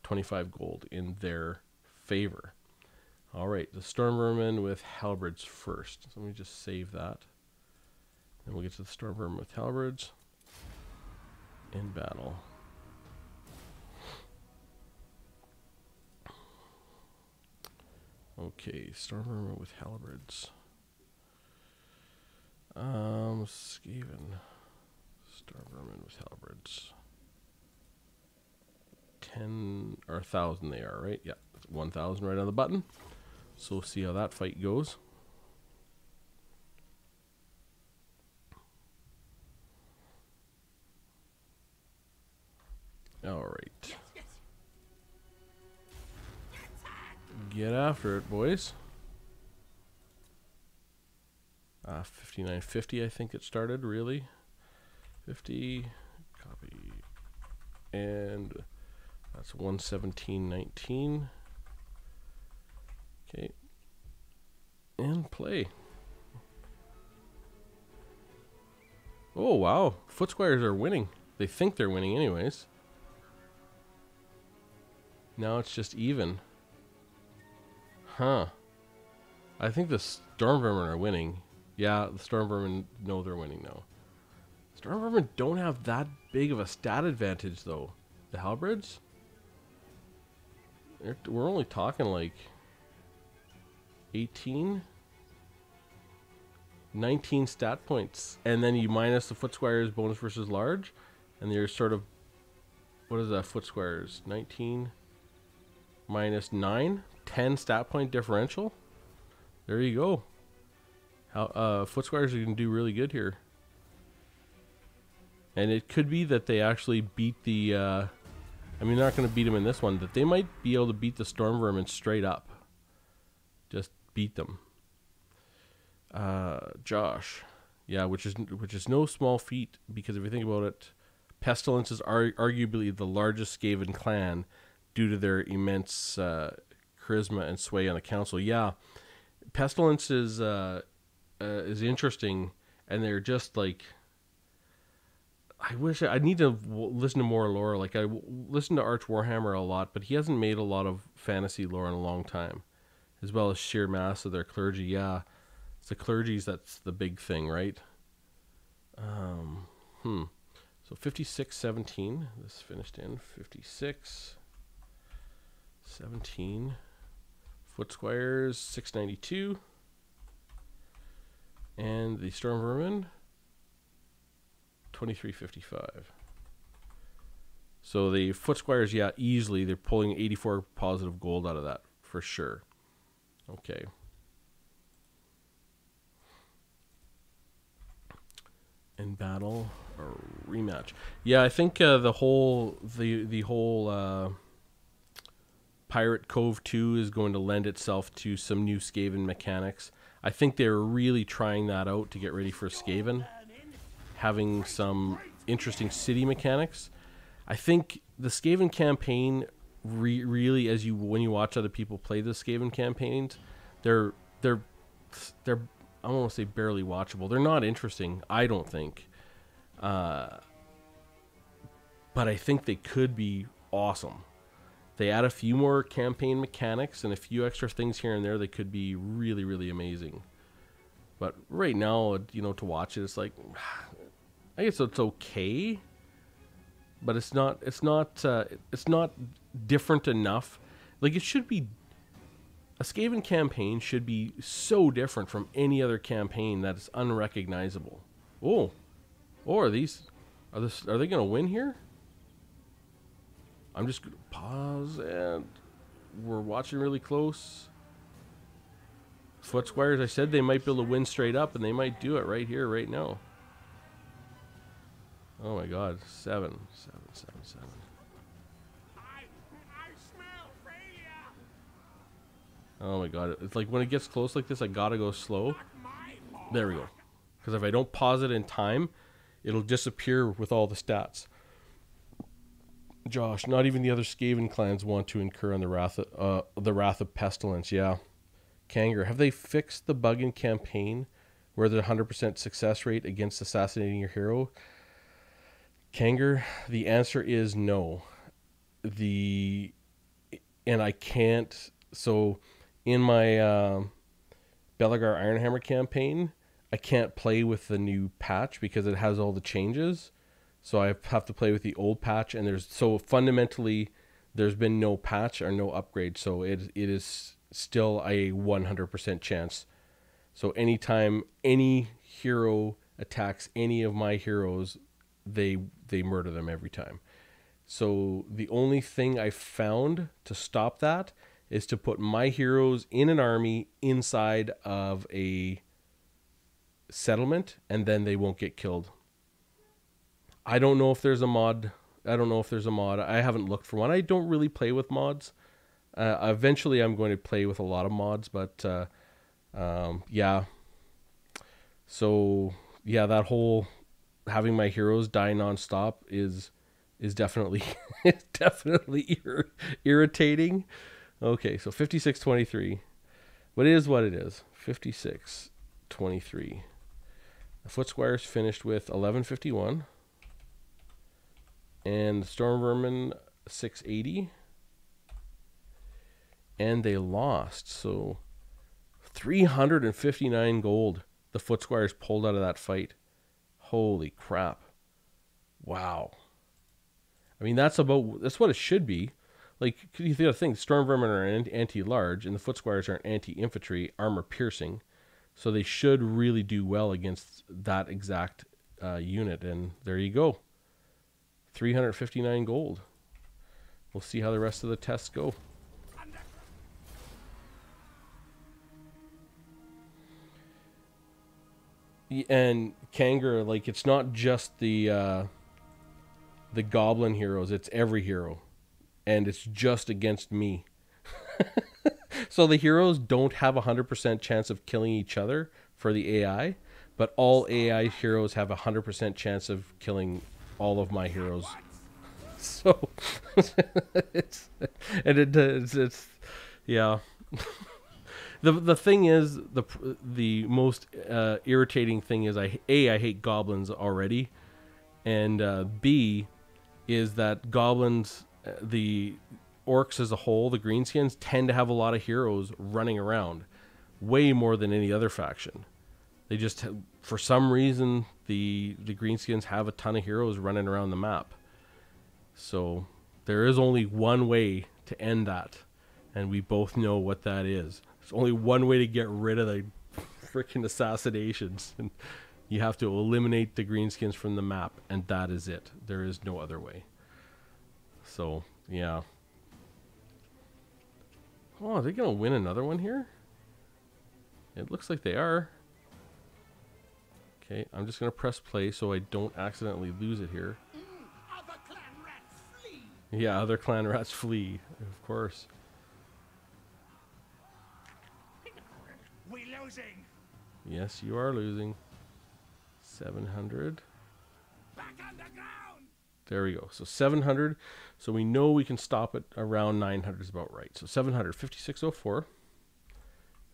25 gold in their favor. All right, the Storm Vermin with Halberds first. So let me just save that. Then we'll get to the Storm Vermin with Halberds in battle. Okay, Storm Vermin with Halberds. Skaven. Storm Vermin with Halberds. 10 or 1,000 they are, right? Yeah, 1,000 right on the button. So we'll see how that fight goes. All right. Get after it, boys. 59.50, I think it started, really. 50, copy. And that's 117.19. Okay. And play. Oh, wow. Footsquires are winning. They think they're winning anyways. Now it's just even. Huh. I think the Storm Vermin are winning. Yeah, the Storm Vermin know they're winning now. Storm Vermin don't have that big of a stat advantage, though. The Halberds? We're only talking like 18? 19 stat points. And then you minus the Footsquires bonus versus large. And you're sort of... What is that, Footsquires? 19 minus 9? 10 stat point differential? There you go. Footsquires are going to do really good here. And it could be that they actually beat the... I mean, they're not going to beat them in this one, but they might be able to beat the Storm Vermin straight up. Just beat them. Josh. Yeah, which is no small feat, because if you think about it, Pestilence is arguably the largest Skaven clan due to their immense charisma and sway on the council. Yeah, Pestilence is interesting, and they're just like... I wish I need to listen to more lore. Like, I listen to Arch Warhammer a lot, but he hasn't made a lot of fantasy lore in a long time, as well as sheer mass of their clergy. Yeah, it's the clergies that's the big thing, right? So 56-17. This finished in 56-17. Footsquires 692, and the Storm Vermin 23.55. So the Footsquires, yeah, easily they're pulling 84 positive gold out of that for sure. Okay. In battle or rematch. Yeah, I think the whole Pirate Cove 2 is going to lend itself to some new Skaven mechanics. I think they're really trying that out to get ready for Skaven, having some interesting city mechanics. I think the Skaven campaign really, when you watch other people play the Skaven campaigns, they're I don't want to say barely watchable. They're not interesting, I don't think. But I think they could be awesome. They add a few more campaign mechanics and a few extra things here and there. They could be really, really amazing. But right now, to watch it, it's like, I guess it's okay, but it's not different enough. Like, it should be, a Skaven campaign should be so different from any other campaign that it's unrecognizable. Oh, are they going to win here? I'm just going to pause, and we're watching really close. Footsquires, I said they might be able to win straight up, and they might do it right here, right now. Oh my God, 7. I smell failure. Oh my God, it's like when it gets close like this, I gotta go slow. There we go. Because if I don't pause it in time, it'll disappear with all the stats. Josh, not even the other Skaven clans want to incur on the wrath of Pestilence. Yeah, Kanger, have they fixed the bug in campaign where there's a 100% success rate against assassinating your hero? Kanger, the answer is no. And I can't. So in my Belagar Ironhammer campaign, I can't play with the new patch because it has all the changes. So I have to play with the old patch, and fundamentally there's been no patch or no upgrade. So it is still a 100% chance. So anytime any hero attacks any of my heroes, they murder them every time. So the only thing I found to stop that is to put my heroes in an army inside of a settlement, and then they won't get killed. I don't know if there's a mod. I haven't looked for one. I don't really play with mods. Eventually I'm going to play with a lot of mods, but yeah. So yeah, that whole having my heroes die nonstop is definitely irritating. Okay, so 56-23. What is what it is. 56-23. The Foot Squires finished with 1151. And the Storm Vermin 680. And they lost. So 359 gold the Foot Squires pulled out of that fight. Holy crap. Wow. I mean, that's what it should be. Like, you gotta think, Storm Vermin are anti-large, and the Foot Squires are anti-infantry, armor-piercing. So they should really do well against that exact unit. And there you go. 359 gold. We'll see how the rest of the tests go. And Kanger, like, it's not just the goblin heroes, it's every hero. And it's just against me. So the heroes don't have a 100% chance of killing each other for the AI, but all AI heroes have a 100% chance of killing all of my heroes. So it's yeah. The thing is, the most irritating thing is I hate goblins already, and B is that goblins, the orcs as a whole, the greenskins tend to have a lot of heroes running around, way more than any other faction. They just, for some reason, the greenskins have a ton of heroes running around the map. So there is only one way to end that, and we both know what that is. There's only one way to get rid of the freaking assassinations, and you have to eliminate the greenskins from the map, and that is it. There is no other way. So, yeah. Oh, are they going to win another one here? It looks like they are. Okay, I'm just going to press play so I don't accidentally lose it here. Other clan rats flee. Yeah, other clan rats flee, of course. We losing. Yes, you are losing. 700. Back underground. There we go. So 700. So we know we can stop it around 900 is about right. So 700. 5604.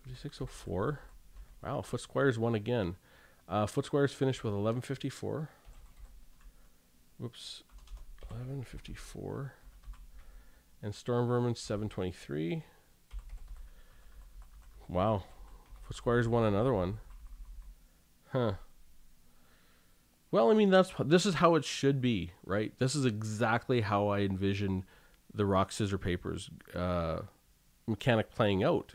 5604. Wow, Foot Squires won again. Foot Squires finished with 1154. Whoops. 1154. And Storm Vermin 723. Wow. Foot Squires won another one. Huh. Well, I mean, this is how it should be, right? This is exactly how I envision the rock, scissors, papers mechanic playing out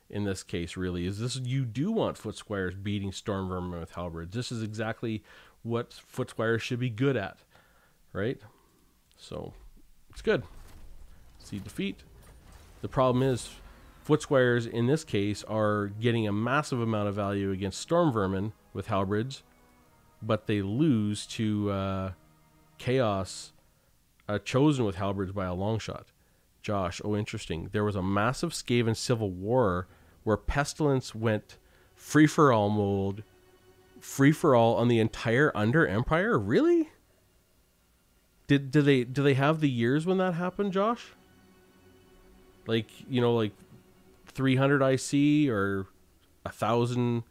in this case, really. Is this, you do want Foot Squires beating Storm Vermin with halberds. This is exactly what Foot Squires should be good at, right? So, it's good. See defeat. The problem is, Foot Squires in this case are getting a massive amount of value against Storm Vermin with halberds, but they lose to Chaos, chosen with halberds by a long shot. Josh, oh interesting. There was a massive Skaven civil war where Pestilence went free-for-all mode, free-for-all on the entire Under Empire? Really? Do they have the years when that happened, Josh? Like, you know, like 300 IC or 1,000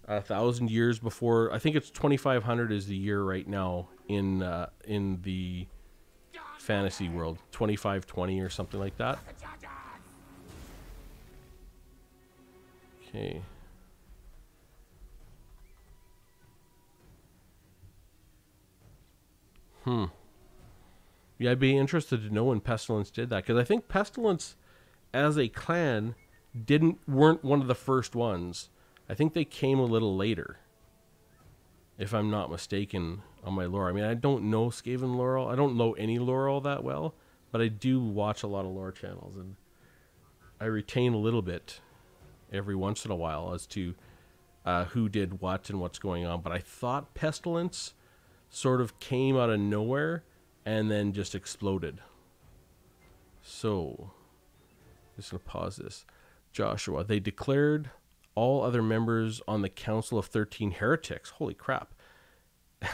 1,000 years before. I think it's 2,500 is the year right now in the fantasy world. 2520 or something like that. Okay. Yeah, I'd be interested to know when Pestilence did that, because I think Pestilence, as a clan, weren't one of the first ones. I think they came a little later, if I'm not mistaken on my lore. I mean, I don't know Skaven lore. I don't know any lore all that well, but I do watch a lot of lore channels, and I retain a little bit every once in a while as to who did what and what's going on. But I thought Pestilence sort of came out of nowhere and then just exploded. So, just going to pause this. Joshua, they declared all other members on the Council of 13 heretics. Holy crap.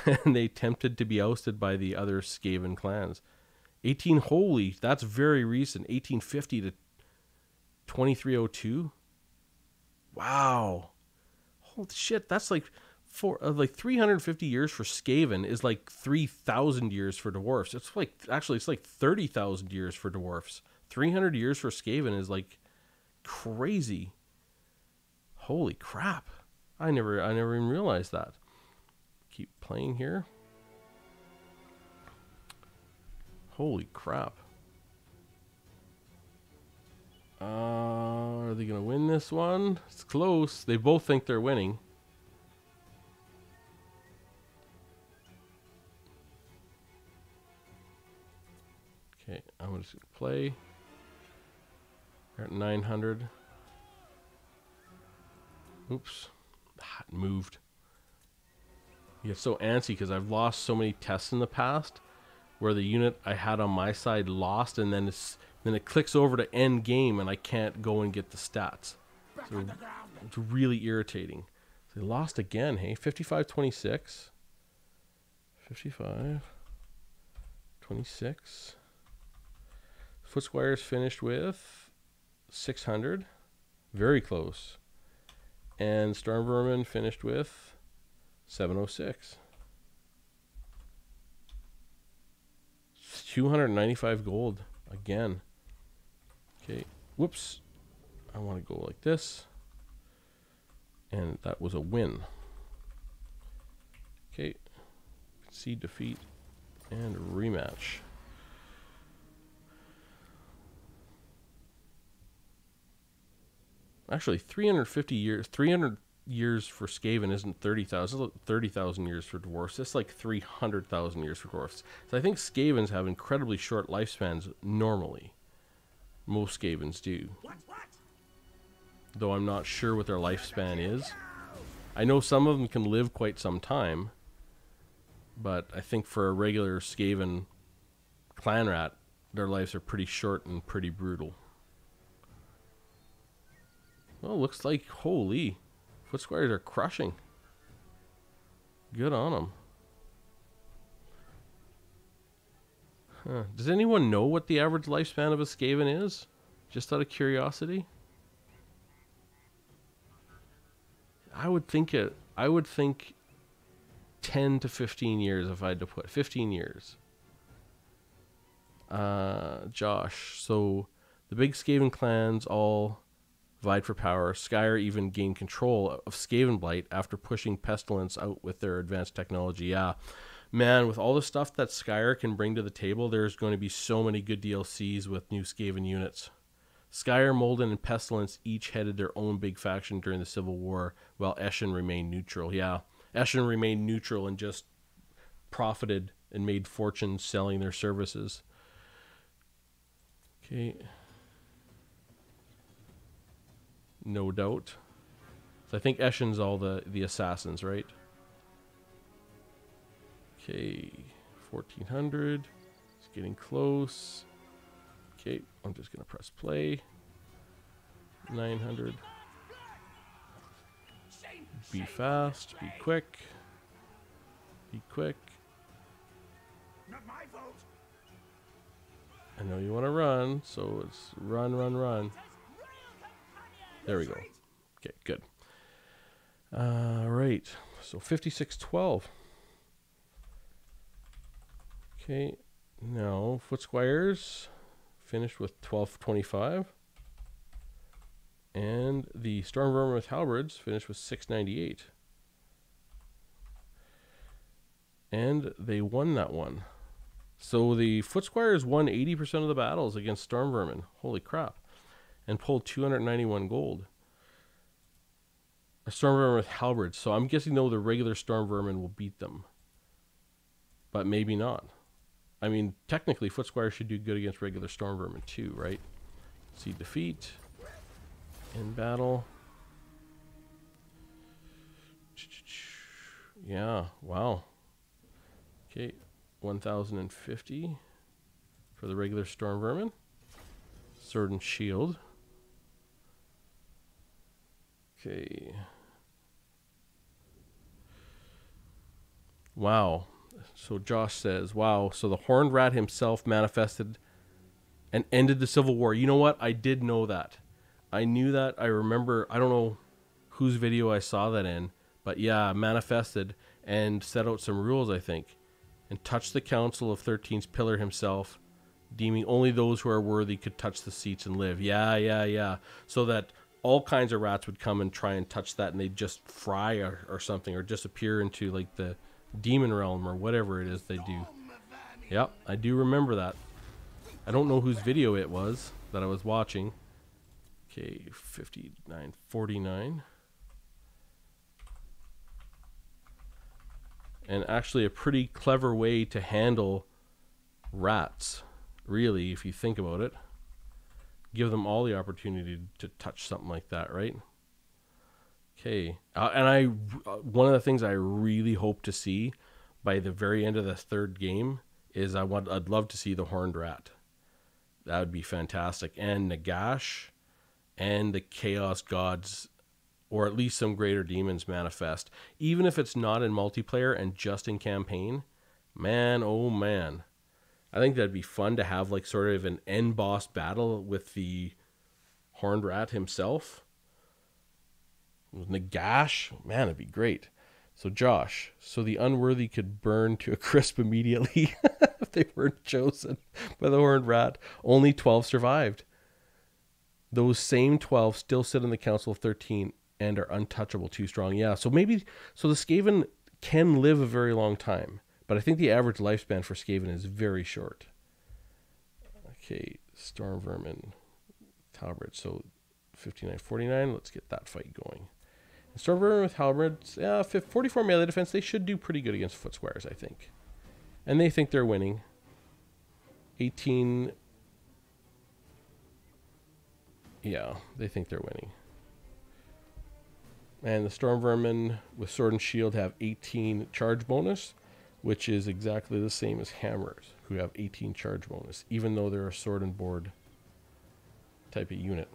And they attempted to be ousted by the other Skaven clans. Holy, that's very recent. 1850 to 2302. Wow. Holy shit, that's like 350 years for Skaven is like 3,000 years for dwarfs. It's like, actually, it's like 30,000 years for dwarfs. 300 years for Skaven is like crazy. Holy crap. I never even realized that. Keep playing here. Holy crap. Are they going to win this one? It's close. They both think they're winning. Okay, I'm just going to play. We're at 900. Oops. It moved. I get so antsy because I've lost so many tests in the past where the unit I had on my side lost, and then it clicks over to end game and I can't go and get the stats. So it's really irritating. So they lost again, hey? 55-26. 55-26. Footsquire's finished with 600. Very close. And Storm Vermin finished with 706. 295 gold again. Okay. Whoops. I want to go like this. And that was a win. Okay. Concede defeat and rematch. Actually, 350 years, 300 years for Skaven isn't 30,000. 30,000 years for dwarfs. It's like 300,000 years for dwarfs. So I think Skavens have incredibly short lifespans normally. Most Skavens do. Though I'm not sure what their lifespan is. I know some of them can live quite some time. But I think for a regular Skaven clan rat, their lives are pretty short and pretty brutal. Well, looks like, holy, Footsquires are crushing. Good on them. Huh. Does anyone know what the average lifespan of a Skaven is? Just out of curiosity? I would think 10 to 15 years if I had to put 15 years. Josh, so the big Skaven clans all vied for power. Skyer even gained control of Skavenblight after pushing Pestilence out with their advanced technology. Yeah, man, with all the stuff that Skyer can bring to the table, there's going to be so many good DLCs with new Skaven units. Skyer, Molden, and Pestilence each headed their own big faction during the Civil War, while Eshin remained neutral. Yeah, Eshin remained neutral and just profited and made fortunes selling their services. Okay. No doubt. So I think Eshin's all the assassins, right? Okay, 1400. It's getting close. Okay, I'm just going to press play. 900. Be fast, be quick. Be quick. Not my fault. I know you want to run, so it's run, run, run. There we go. Okay, good. Right. So 5612. Okay. Now, Foot Squires finished with 1225. And the Storm Vermin with Halberds finished with 698. And they won that one. So the Foot Squires won 80% of the battles against Storm Vermin. Holy crap. And pulled 291 gold. A Storm Vermin with Halberds. So I'm guessing, though, the regular Storm Vermin will beat them. But maybe not. I mean, technically, Foot Squires should do good against regular Storm Vermin too, right? See defeat. In battle. Yeah, wow. Okay, 1,050 for the regular Storm Vermin. Sword and Shield. Okay. Wow. So Josh says, wow, so the Horned Rat himself manifested and ended the Civil War. You know what? I did know that. I knew that. I remember, I don't know whose video I saw that in, but yeah, manifested and set out some rules, I think, and touched the Council of 13's pillar himself, deeming only those who are worthy could touch the seats and live. Yeah. So that all kinds of rats would come and try and touch that, and they'd just fry or something, or disappear into like the demon realm or whatever it is they do. Yep, I do remember that. I don't know whose video it was that I was watching. Okay, 59.49. And actually a pretty clever way to handle rats, really, if you think about it. Give them all the opportunity to touch something like that, right? Okay. And one of the things I really hope to see by the very end of the third game is I'd love to see the Horned Rat. That would be fantastic. And Nagash and the Chaos Gods, or at least some greater demons, manifest. Even if it's not in multiplayer and just in campaign, man, oh man. I think that'd be fun to have like sort of an end boss battle with the Horned Rat himself. With Nagash, man, it'd be great. So Josh, so the unworthy could burn to a crisp immediately if they weren't chosen by the Horned Rat. Only 12 survived. Those same 12 still sit in the Council of 13 and are untouchable, too strong. Yeah, so maybe, so the Skaven can live a very long time, but I think the average lifespan for Skaven is very short. Okay, Storm Vermin, Halberds, so 59.49, let's get that fight going. Storm Vermin with Halberds, 44 melee defense, they should do pretty good against Foot Squires, I think. And they think they're winning. 18... Yeah, they think they're winning. And the Storm Vermin with Sword and Shield have 18 charge bonus, which is exactly the same as Hammers, who have 18 charge bonus, even though they're a sword and board type of unit.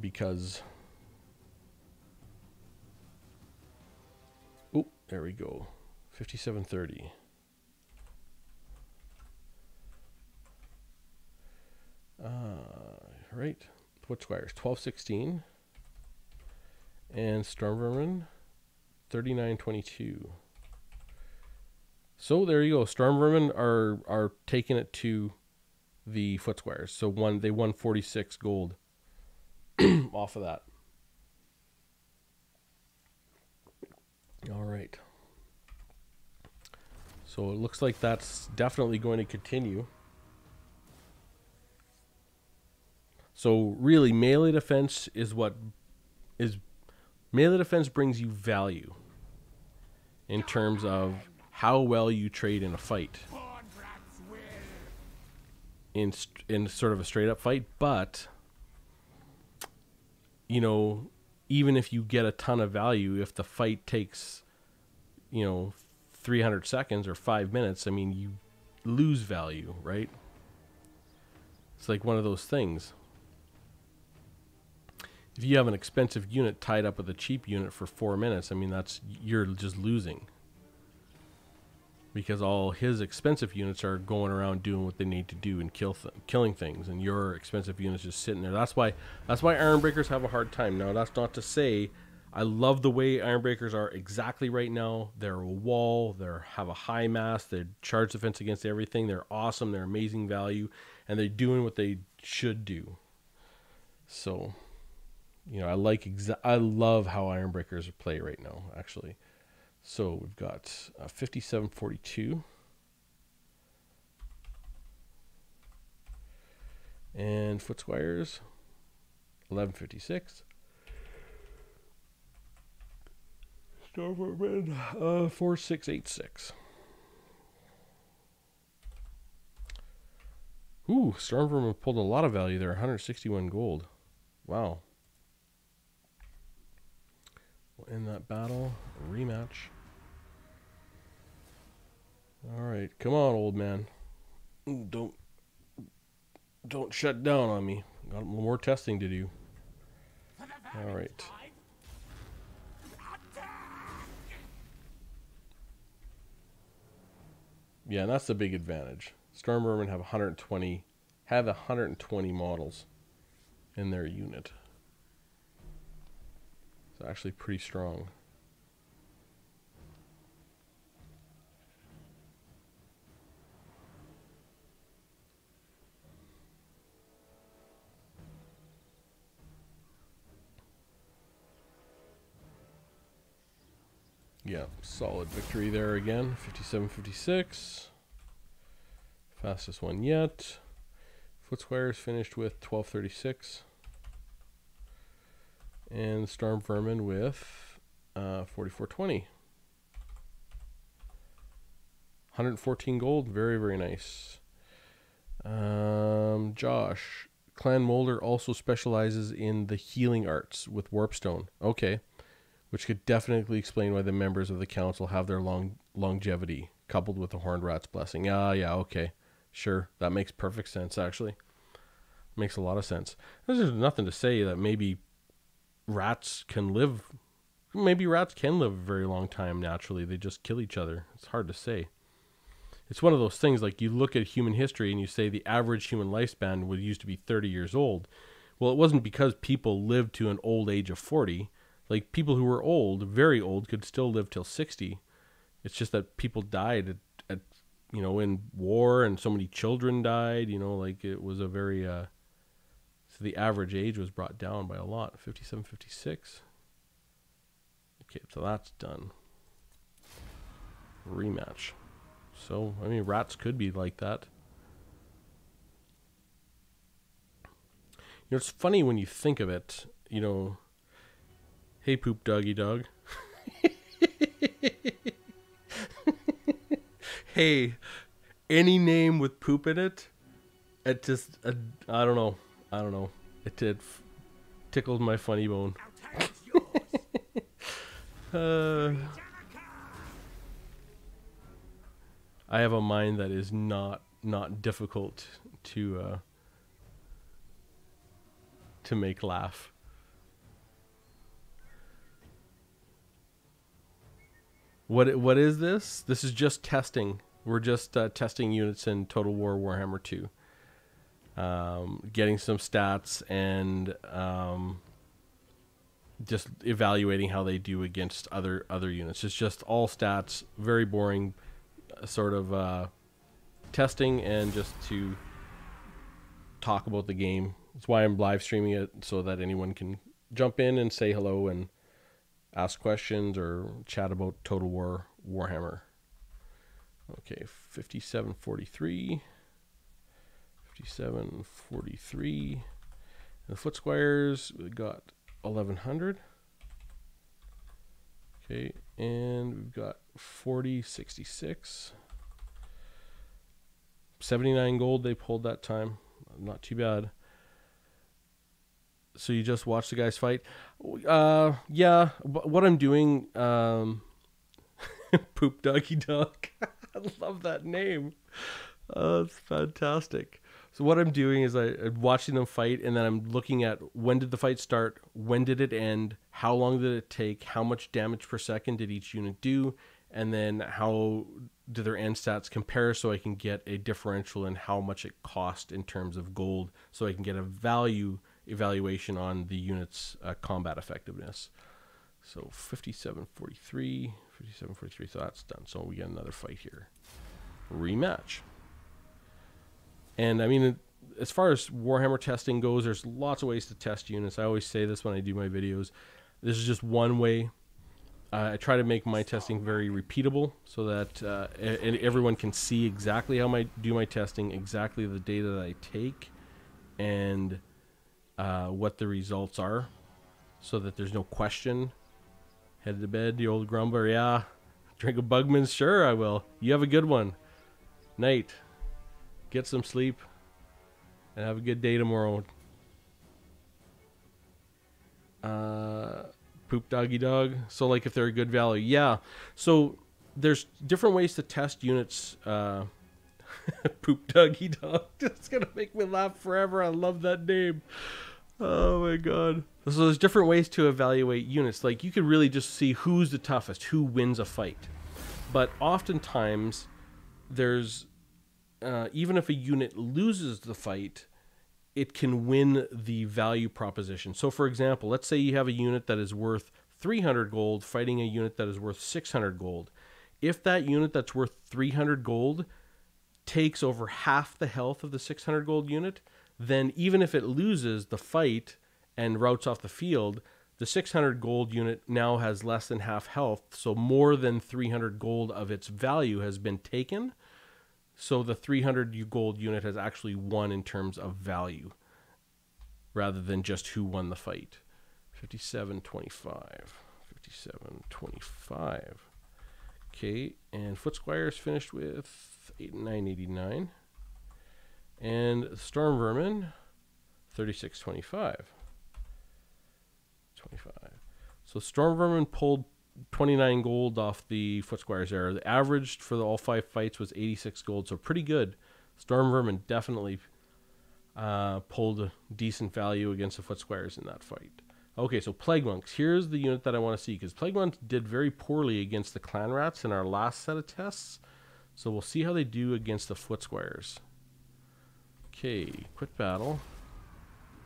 Because... Oh, there we go. 5730. Right. Foot Squires 1216 and Storm Vermin 3922. So there you go. Storm Vermin are taking it to the Foot Squires. So they won 46 gold off of that. All right. So it looks like that's definitely going to continue. So really, melee defense melee defense brings you value in terms of how well you trade in a fight, in sort of a straight up fight. But you know, even if you get a ton of value, if the fight takes 300 seconds or 5 minutes, I mean, you lose value, right? It's like one of those things. If you have an expensive unit tied up with a cheap unit for 4 minutes, I mean, you're just losing. because all his expensive units are going around doing what they need to do and killing things, and your expensive units just sitting there. That's why Ironbreakers have a hard time. Now, that's not to say I love the way Ironbreakers are exactly right now. They're a wall. They have a high mass. They charge defense against everything. They're awesome. They're amazing value, and they're doing what they should do. So, you know, I love how Ironbreakers play right now, actually. So we've got 5742. And Footsquires, 1156. Stormvermin, 4686. Ooh, Stormvermin pulled a lot of value there, 161 gold. Wow. We'll end that battle. A rematch. Alright, come on, old man. Don't shut down on me. Got more testing to do. Alright. Yeah, and that's the big advantage. Stormvermin have 120 models in their unit. It's actually pretty strong. Yeah, solid victory there again. 57-56. Fastest one yet. Footsquires finished with 1236. And Stormvermin with 4420. 114 gold. Very, very nice. Josh. Clan Molder also specializes in the healing arts with Warpstone. Okay. Which could definitely explain why the members of the council have their longevity, coupled with the Horned Rat's blessing. Yeah, okay. Sure, that makes perfect sense, actually. Makes a lot of sense. There's nothing to say that maybe rats can live a very long time naturally. They just kill each other. It's hard to say. It's one of those things, like you look at human history and you say the average human lifespan would used to be 30 years old. Well, it wasn't because people lived to an old age of 40. Like, people who were old, very old, could still live till 60. It's just that people died at in war, and so many children died, like it was a very, so the average age was brought down by a lot. 57, 56. Okay, so that's done. Rematch. So, I mean, rats could be like that. It's funny when you think of it, Hey, poop doggy dog. Hey, any name with poop in it, it just, I don't know. It tickles my funny bone. I have a mind that is not difficult to make laugh. What is this? This is just testing. We're just testing units in Total War Warhammer 2. Getting some stats and just evaluating how they do against other units. It's just all stats, very boring sort of testing, and just to talk about the game. That's why I'm live streaming it, so that anyone can jump in and say hello and ask questions or chat about Total War Warhammer. Okay, 5743. 5743. And the Footsquires, we got 1100. Okay, and we've got 4066. 79 gold they pulled that time. Not too bad. So you just watch the guys fight? Yeah, what I'm doing, Poop Doggy Dog. I love that name. It's fantastic. So what I'm doing is I'm watching them fight, and then I'm looking at when did the fight start, when did it end, how long did it take, how much damage per second did each unit do, and then how do their end stats compare, so I can get a differential in how much it cost in terms of gold, so I can get a value evaluation on the unit's combat effectiveness. So 5743, 5743, so that's done. So we get another fight here. Rematch. And I mean, as far as Warhammer testing goes, there's lots of ways to test units. I always say this when I do my videos. This is just one way. I try to make my testing very repeatable, so that everyone can see exactly how I do my testing, exactly the data that I take, and what the results are, so that there's no question. Headed to bed, the old grumbler. Yeah, drink a Bugman's. Sure, I will. You have a good one. Night. Get some sleep, and have a good day tomorrow. Poop doggy dog. So like if they're a good value. Yeah. So there's different ways to test units. Poop doggy dog. It's going to make me laugh forever. I love that name. Oh my God. So there's different ways to evaluate units. Like you could really just see who's the toughest, who wins a fight. But oftentimes there's, even if a unit loses the fight, it can win the value proposition. So for example, let's say you have a unit that is worth 300 gold fighting a unit that is worth 600 gold. If that unit that's worth 300 gold takes over half the health of the 600 gold unit, then even if it loses the fight and routes off the field, the 600 gold unit now has less than half health, so more than 300 gold of its value has been taken. So the 300 gold unit has actually won in terms of value, rather than just who won the fight. 5725. 5725. Okay, and Foot Squires finished with 989. And Storm Vermin, 3625. 25. So Storm Vermin pulled 29 gold off the Foot Squires there. The average for all 5 fights was 86 gold, so pretty good. Storm Vermin definitely pulled a decent value against the Foot Squires in that fight. Okay, so Plague Monks. Here's the unit that I want to see, because Plague Monks did very poorly against the Clan Rats in our last set of tests. So we'll see how they do against the Foot Squires. Okay, quit battle.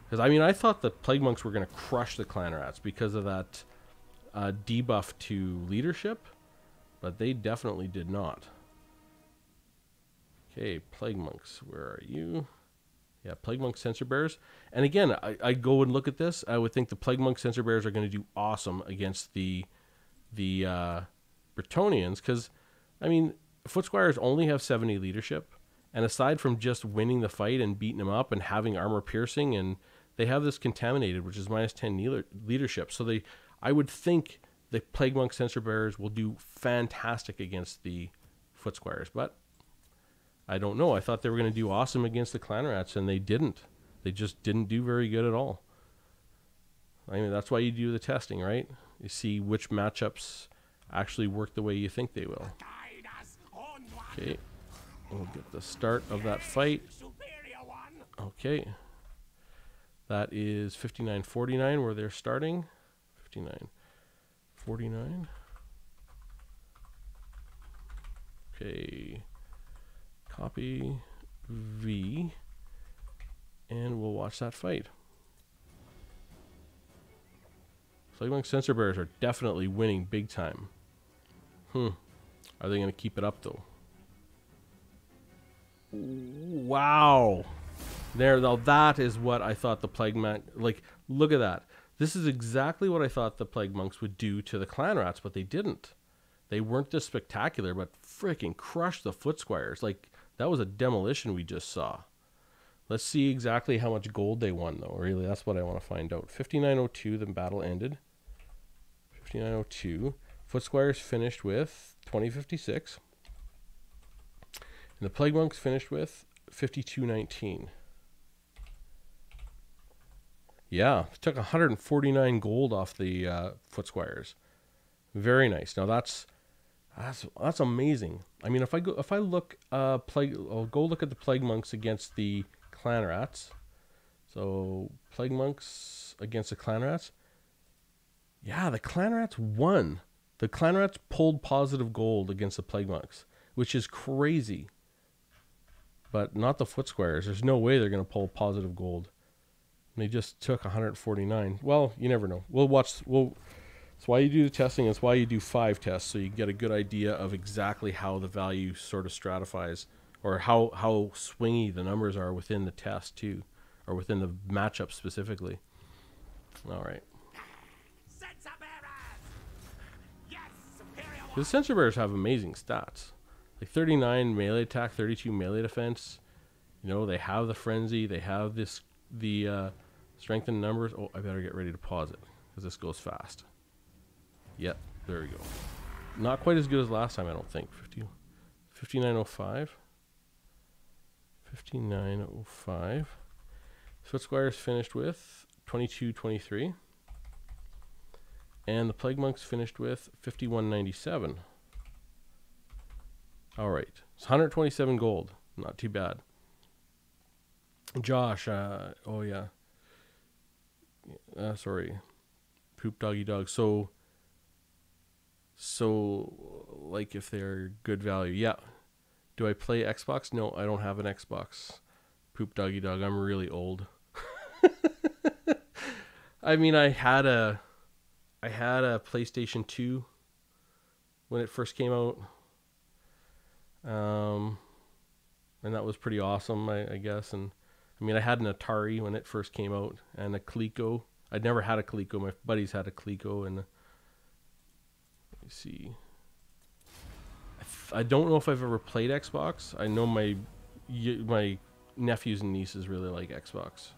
Because, I mean, I thought the Plague Monks were going to crush the Clan Rats because of that debuff to leadership, but they definitely did not. Okay, Plague Monks, where are you? Yeah, Plague Monk Sensor Bearers. And again, I go and look at this. I would think the Plague Monk Sensor Bearers are going to do awesome against the Bretonnians, because, I mean, Foot Squires only have 70 leadership, and aside from just winning the fight and beating them up and having armor piercing, and they have this contaminated, which is minus 10 leadership. So I would think the Plague Monk Sensor Bearers will do fantastic against the Foot Squires, but I don't know. I thought they were going to do awesome against the Clan Rats, and they didn't. They just didn't do very good at all. I mean, that's why you do the testing, right? You see which matchups actually work the way you think they will. Okay, we'll get the start of that fight. Okay. That is 5949 where they're starting. 5949. Okay. Copy V. And we'll watch that fight. Plague Monk Sensor Bearers are definitely winning big time. Are they going to keep it up though? Wow. There, though, that is what I thought the Plague Monk, like, look at that. This is exactly what I thought the Plague Monks would do to the Clan Rats, but they didn't. They weren't just spectacular, but freaking crushed the Foot Squires. Like, that was a demolition we just saw. Let's see exactly how much gold they won, though. Really, that's what I want to find out. 5902, the battle ended. 5902. Foot Squires finished with 2056. And the Plague Monks finished with 5219. Yeah, took 149 gold off the Foot Squires. Very nice. Now that's amazing. I mean, if I look I'll go look at the Plague Monks against the Clan Rats. So Plague Monks against the Clan Rats. Yeah, the Clan Rats won. The Clan Rats pulled positive gold against the Plague Monks, which is crazy. But not the Foot Squires. There's no way they're going to pull positive gold. And they just took 149. Well, you never know. We'll watch. That's why you do the testing. It's why you do 5 tests, so you get a good idea of exactly how the value sort of stratifies, or how swingy the numbers are within the test too, or within the matchup specifically. All right. Sensor bearers! Yes, superior The Sensor Bearers have amazing stats. Like 39 melee attack, 32 melee defense. You know, they have the frenzy. They have the strength in numbers. Oh, I better get ready to pause it because this goes fast. Yep, there we go. Not quite as good as last time, I don't think. 5905. 5905. Foot Squires finished with 2223. And the Plague Monks finished with 5197. All right. It's 127 gold. Not too bad. Josh, oh yeah. Sorry. Poop Doggy Dog. So like if they're good value. Yeah. Do I play Xbox? No, I don't have an Xbox. Poop Doggy Dog. I'm really old. I mean, I had a PlayStation 2 when it first came out. And that was pretty awesome, I guess. And I mean, I had an Atari when it first came out, and a Coleco. I'd never had a Coleco. My buddies had a Coleco, and let me see. I don't know if I've ever played Xbox. I know my nephews and nieces really like Xbox.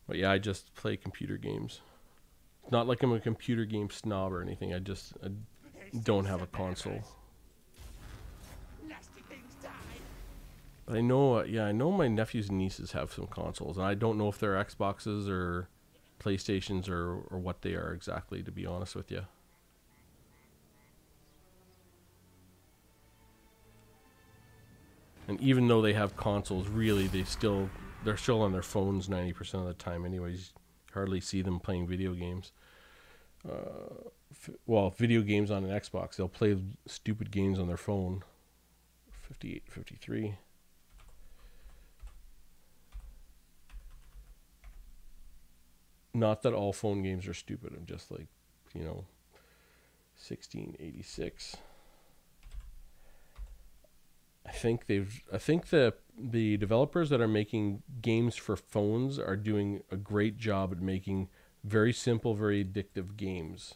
But yeah, I just play computer games. It's not like I'm a computer game snob or anything. I don't have a console. nasty things die. But I know, I know my nephews and nieces have some consoles, and I don't know if they're Xboxes or PlayStations or what they are exactly, to be honest with you. And even though they have consoles, really, they're still on their phones 90% of the time anyways. Hardly see them playing video games. Well, video games on an Xbox. They'll play stupid games on their phone. 58, 53. Not that all phone games are stupid. I'm just like, 1686. I think the developers that are making games for phones are doing a great job at making very simple, very addictive games.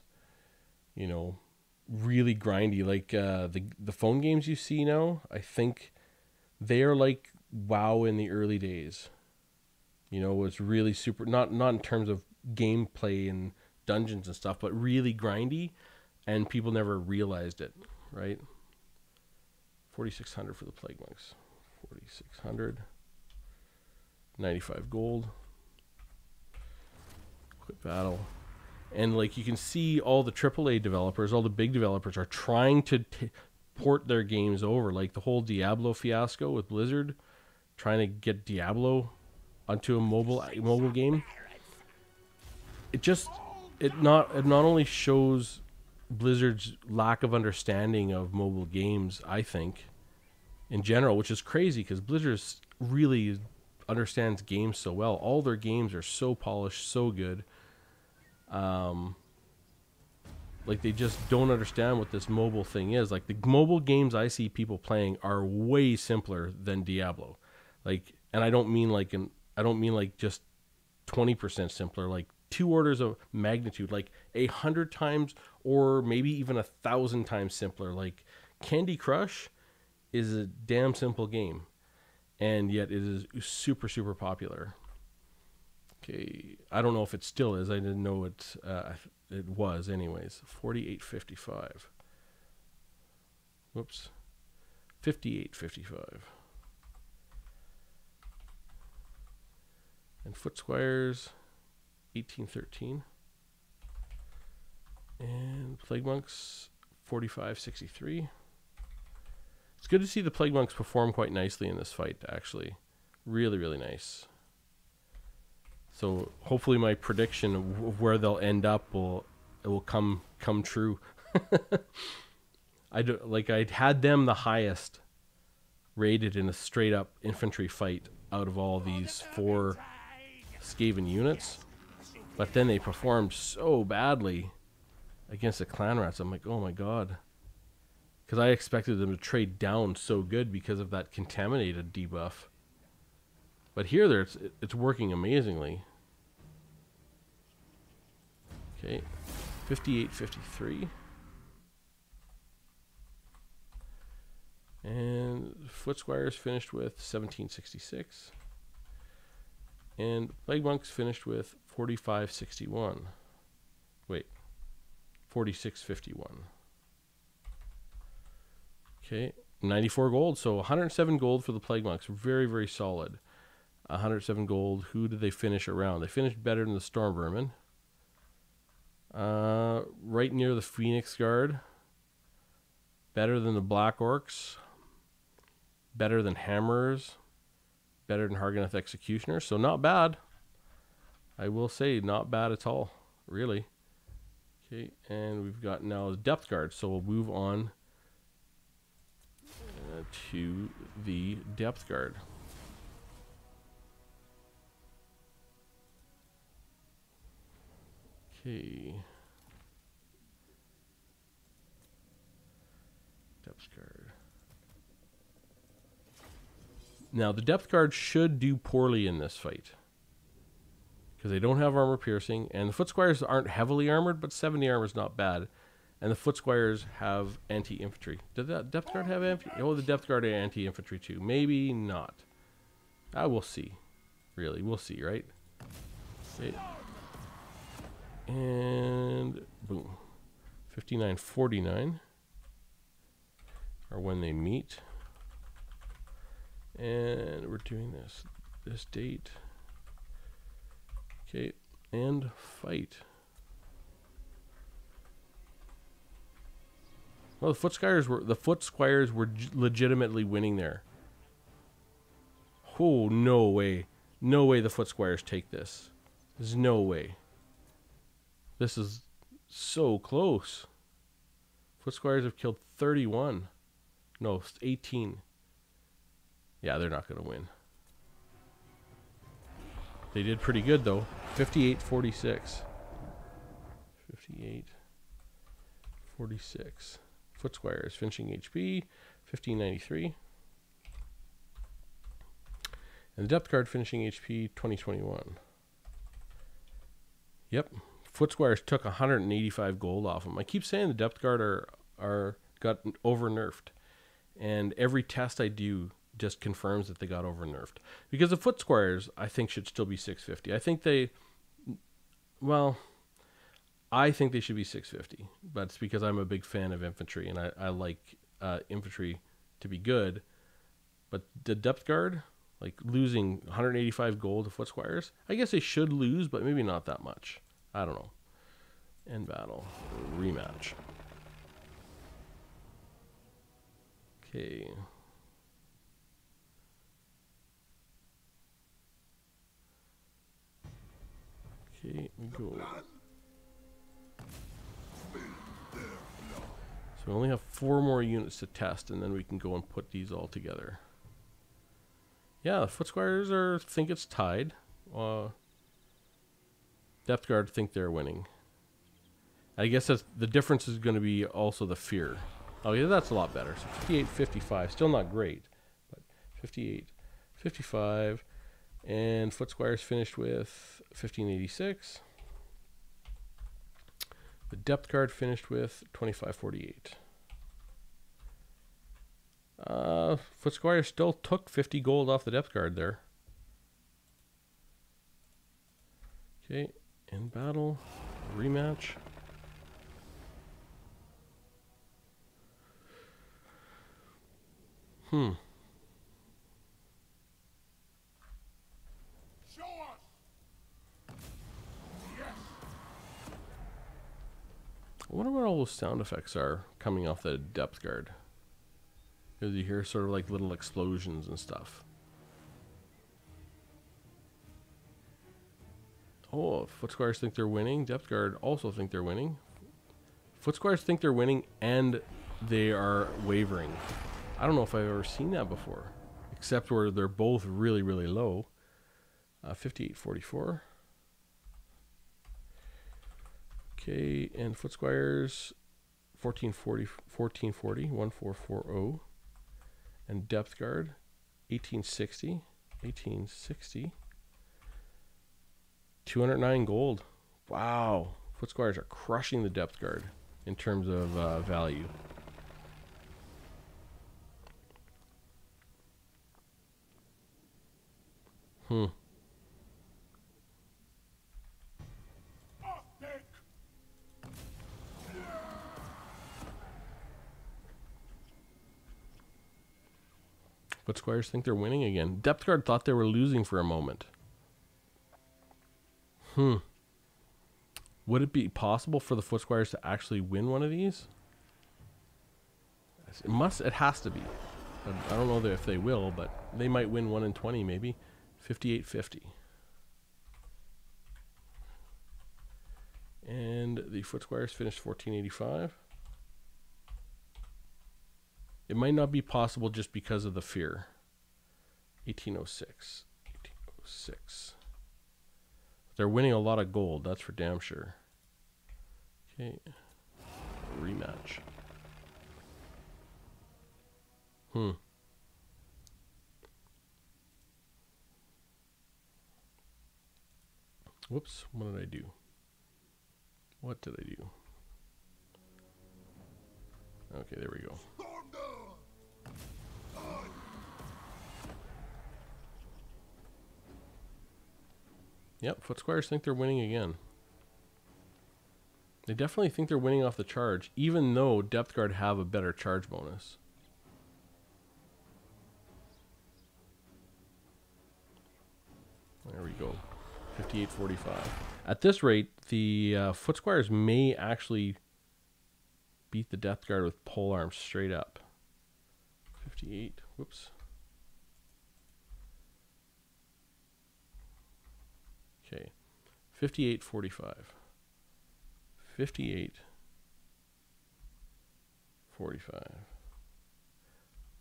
Really grindy. Like the phone games you see now, I think they are like WoW in the early days. It's really super, not in terms of gameplay and dungeons and stuff, but really grindy, and people never realized it, right? 4,600 for the Plague Monks. 4,600. 95 gold. Quit battle. And like you can see, all the AAA developers, all the big developers are trying to port their games over. Like the whole Diablo fiasco with Blizzard, trying to get Diablo onto a mobile game. It not only shows Blizzard's lack of understanding of mobile games, I think, in general, which is crazy because Blizzard really understands games so well. All their games are so polished, so good. Like they just don't understand what this mobile thing is. Like the mobile games I see people playing are way simpler than Diablo. Like, and I don't mean like just 20% simpler. Like 2 orders of magnitude, like 100 times or maybe even 1,000 times simpler. Like Candy Crush is a damn simple game, and yet it is super, super popular. Okay, I don't know if it still is. I didn't know it was anyways. 48.55. Whoops. 58.55. And Foot Squires, 1813. And Plague Monks, 45.63. It's good to see the Plague Monks perform quite nicely in this fight, actually. Really, really nice. So hopefully my prediction of where they'll end up will come true. I had them the highest rated in a straight up infantry fight out of all these 4 Skaven units, but then they performed so badly against the clan rats. I'm like, oh my god, because I expected them to trade down so good because of that contaminated debuff, but here it's working amazingly. Okay, 58-53. And Footsquires finished with 1766. And Plague Monks finished with 4561. Wait, 4651. Okay, 94 gold. So 107 gold for the Plague Monks. Very, very solid. 107 gold. Who did they finish around? They finished better than the Storm Vermin. Right near the Phoenix Guard. Better than the Black Orcs. Better than Hammerers. Better than Harganeth Executioners. So not bad. I will say not bad at all. Really. Okay, and we've got now the Depth Guard. So we'll move on to the Depth Guard. Okay. Depth Guard. Now, the Depth Guard should do poorly in this fight, because they don't have armor piercing, and the Footsquires aren't heavily armored, but 70 armor is not bad. And the Footsquires have anti-infantry. Did that Depth Guard have anti? Oh, the Depth Guard had anti-infantry too. Maybe not. I will see. Really, we'll see, right? Okay. And boom. 59-49 are when they meet. And we're doing this date. Okay, and fight. Well, the Footsquires were legitimately winning there. Oh, no way. No way the Footsquires take this. There's no way. This is so close. Footsquires have killed 31. No, 18. Yeah, they're not going to win. They did pretty good, though. 58-46. 58-46. Footsquires finishing HP, 1593. And the Depth Guard finishing HP, 2021. Yep. Footsquires took 185 gold off them. I keep saying the Depth Guard got over nerfed. And every test I do just confirms that they got over nerfed. Because the Footsquires, I think, should still be 650. I think they should be 650. But it's because I'm a big fan of infantry, and I like infantry to be good. But the Depth Guard, like losing 185 gold to Footsquires, I guess they should lose, but maybe not that much. I don't know. End battle. Rematch. Okay. Okay, we go. So we only have 4 more units to test, and then we can go and put these all together. Yeah, the Footsquires think it's tied. Depth Guard think they're winning. I guess the difference is going to be also the fear. Oh yeah, that's a lot better. So 58-55, still not great, but 58-55, and Footsquires finished with 1586. The Depth Guard finished with 2548. Footsquires still took 50 gold off the Depth Guard there. Okay, in battle, rematch. Show us. Yes. I wonder what all those sound effects are coming off the Depth Guard. Because you hear sort of like little explosions and stuff. Oh, Foot Squires think they're winning. Depth Guard also think they're winning. Foot Squires think they're winning and they are wavering. I don't know if I've ever seen that before, except where they're both really, really low. 58.44. Okay, and Foot Squires 1440, 1440. And Depth Guard 1860. 209 gold. Wow. Foot Squires are crushing the Depth Guard in terms of value. Foot Squires think they're winning again. Depth Guard thought they were losing for a moment. Would it be possible for the Foot Squires to actually win one of these? It has to be. I don't know if they will, but they might win 1 in 20 maybe. 58.50. And the Foot Squires finished 14.85. It might not be possible just because of the fear. 1806. 1806. They're winning a lot of gold, that's for damn sure. Okay. Rematch. Whoops, what did I do? What did I do? Okay, there we go. Yep, Foot Squires think they're winning again. They definitely think they're winning off the charge, even though Depth Guard have a better charge bonus. There we go. 58.45. At this rate, the Foot Squires may actually beat the Depth Guard with pole arms straight up. 58. Whoops. Okay. 58.45. 58.45.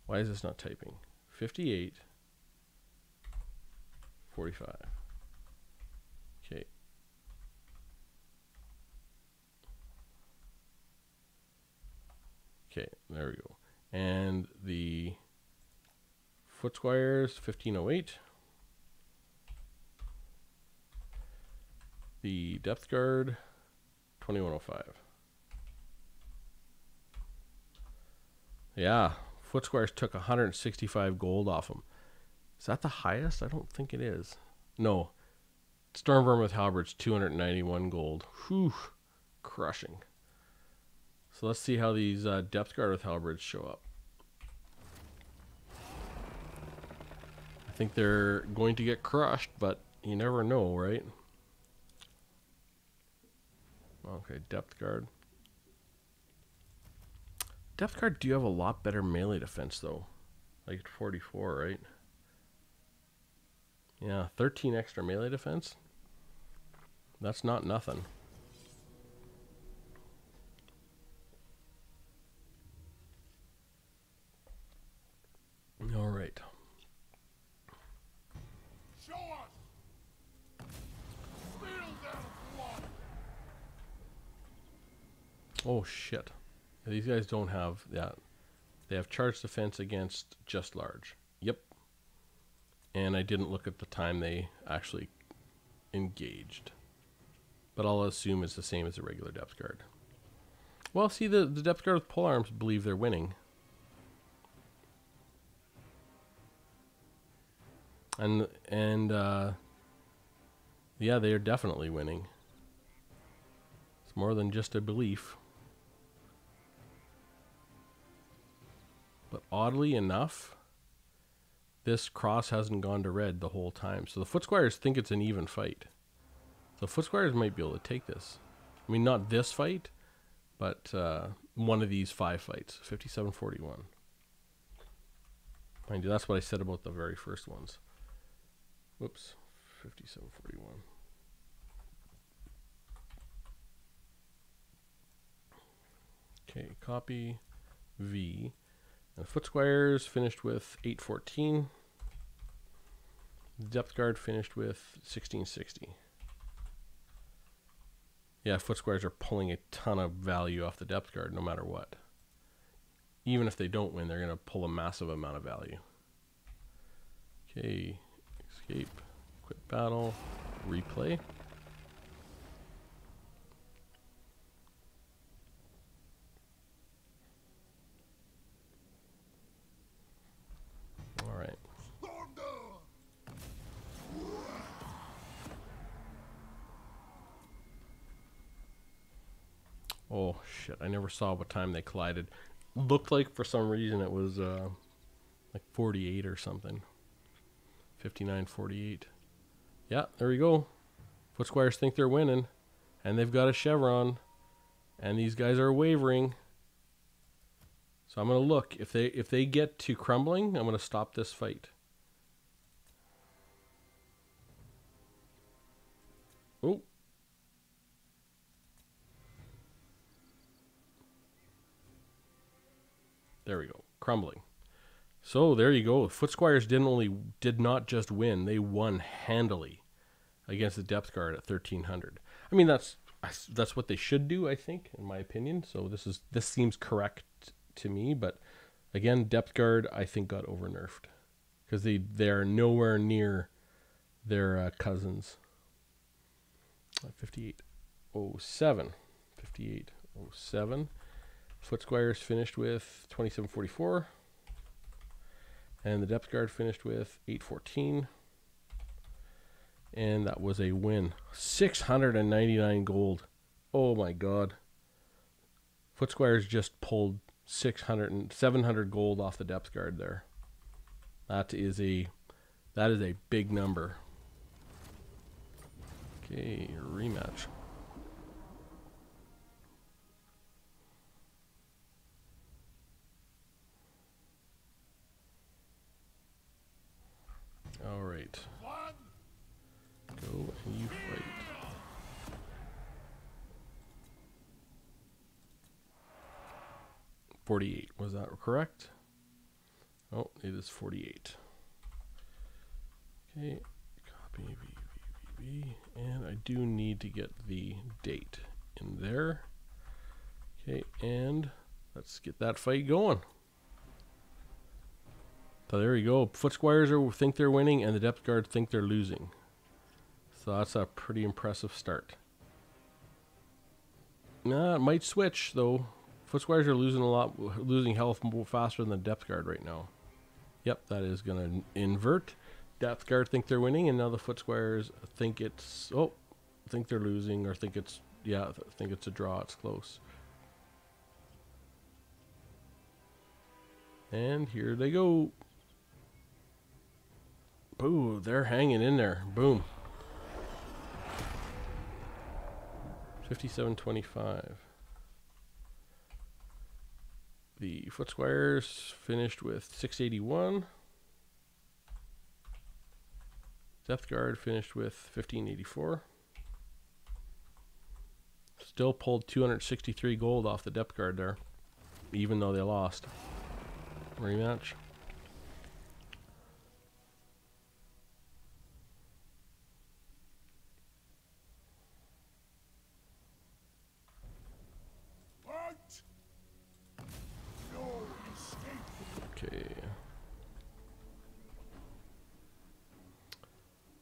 Why is this not typing? 58.45. Okay. Okay, there we go. And the Foot Squires 1508. The Depth Guard 2105. Yeah, Foot Squires took 165 gold off them. Is that the highest? I don't think it is. No. Storm Vermouth Halberds 291 gold. Whew, crushing. So let's see how these Depth Guard with Halberds show up. I think they're going to get crushed, but you never know, right? Okay, Depth Guard. Depth Guard do have a lot better melee defense, though. Like 44, right? Yeah, 13 extra melee defense. That's not nothing. All right. Show us. Feel their blood. Oh shit. These guys don't have that. They have charge defense against just large. Yep. And I didn't look at the time they actually engaged. But I'll assume it's the same as the regular Depth Guard. Well, see, the Depth Guard with polearms believe they're winning. And yeah, they are definitely winning. It's more than just a belief. But oddly enough, this cross hasn't gone to red the whole time. So the Foot Squires think it's an even fight. So Foot Squires might be able to take this. I mean, not this fight, but one of these 5 fights. 57.41. Mind you, that's what I said about the very first ones. Whoops. 57.41. Okay, copy V. And foot squares finished with 814. Depth guard finished with 1660. Yeah, foot squares are pulling a ton of value off the depth guard no matter what. Even if they don't win, they're going to pull a massive amount of value. Okay, escape, quit battle, replay. All right. Oh shit, I never saw what time they collided. Looked like for some reason it was like 48 or something. 59-48. Yeah, there we go. Foot squares think they're winning, and they've got a chevron, and these guys are wavering. So I'm gonna look. If they get to crumbling, I'm gonna stop this fight. Oh. There we go. Crumbling. So there you go. Foot squares did not just win, they won handily against the depth guard at 1300. I mean that's what they should do, I think, in my opinion. So this seems correct to me, but again, depth guard I think got over nerfed because they are nowhere near their cousins. 5807. 5807. Foot squares finished with 2744. And the depth guard finished with 814. And that was a win. 699 gold. Oh my god. Foot squares just pulled 700 gold off the depth guard there. That is a big number. Okay, rematch. All right. Go and you fight. $48. Was that correct? Oh, it is 48. Okay, copy V, and I do need to get the date in there. Okay, and let's get that fight going. So there you go. Foot squares think they're winning, and the depth guard think they're losing. So that's a pretty impressive start. Nah, it might switch though. Foot squares are losing health more faster than the depth guard right now. Yep, that is gonna invert. Depth guard think they're winning, and now the foot squares think they're losing, or think it's a draw. It's close. And here they go. Boo, they're hanging in there. Boom. 57-25. The foot squares finished with 681. Depth guard finished with 1584. Still pulled 263 gold off the depth guard there, even though they lost. Rematch. Okay.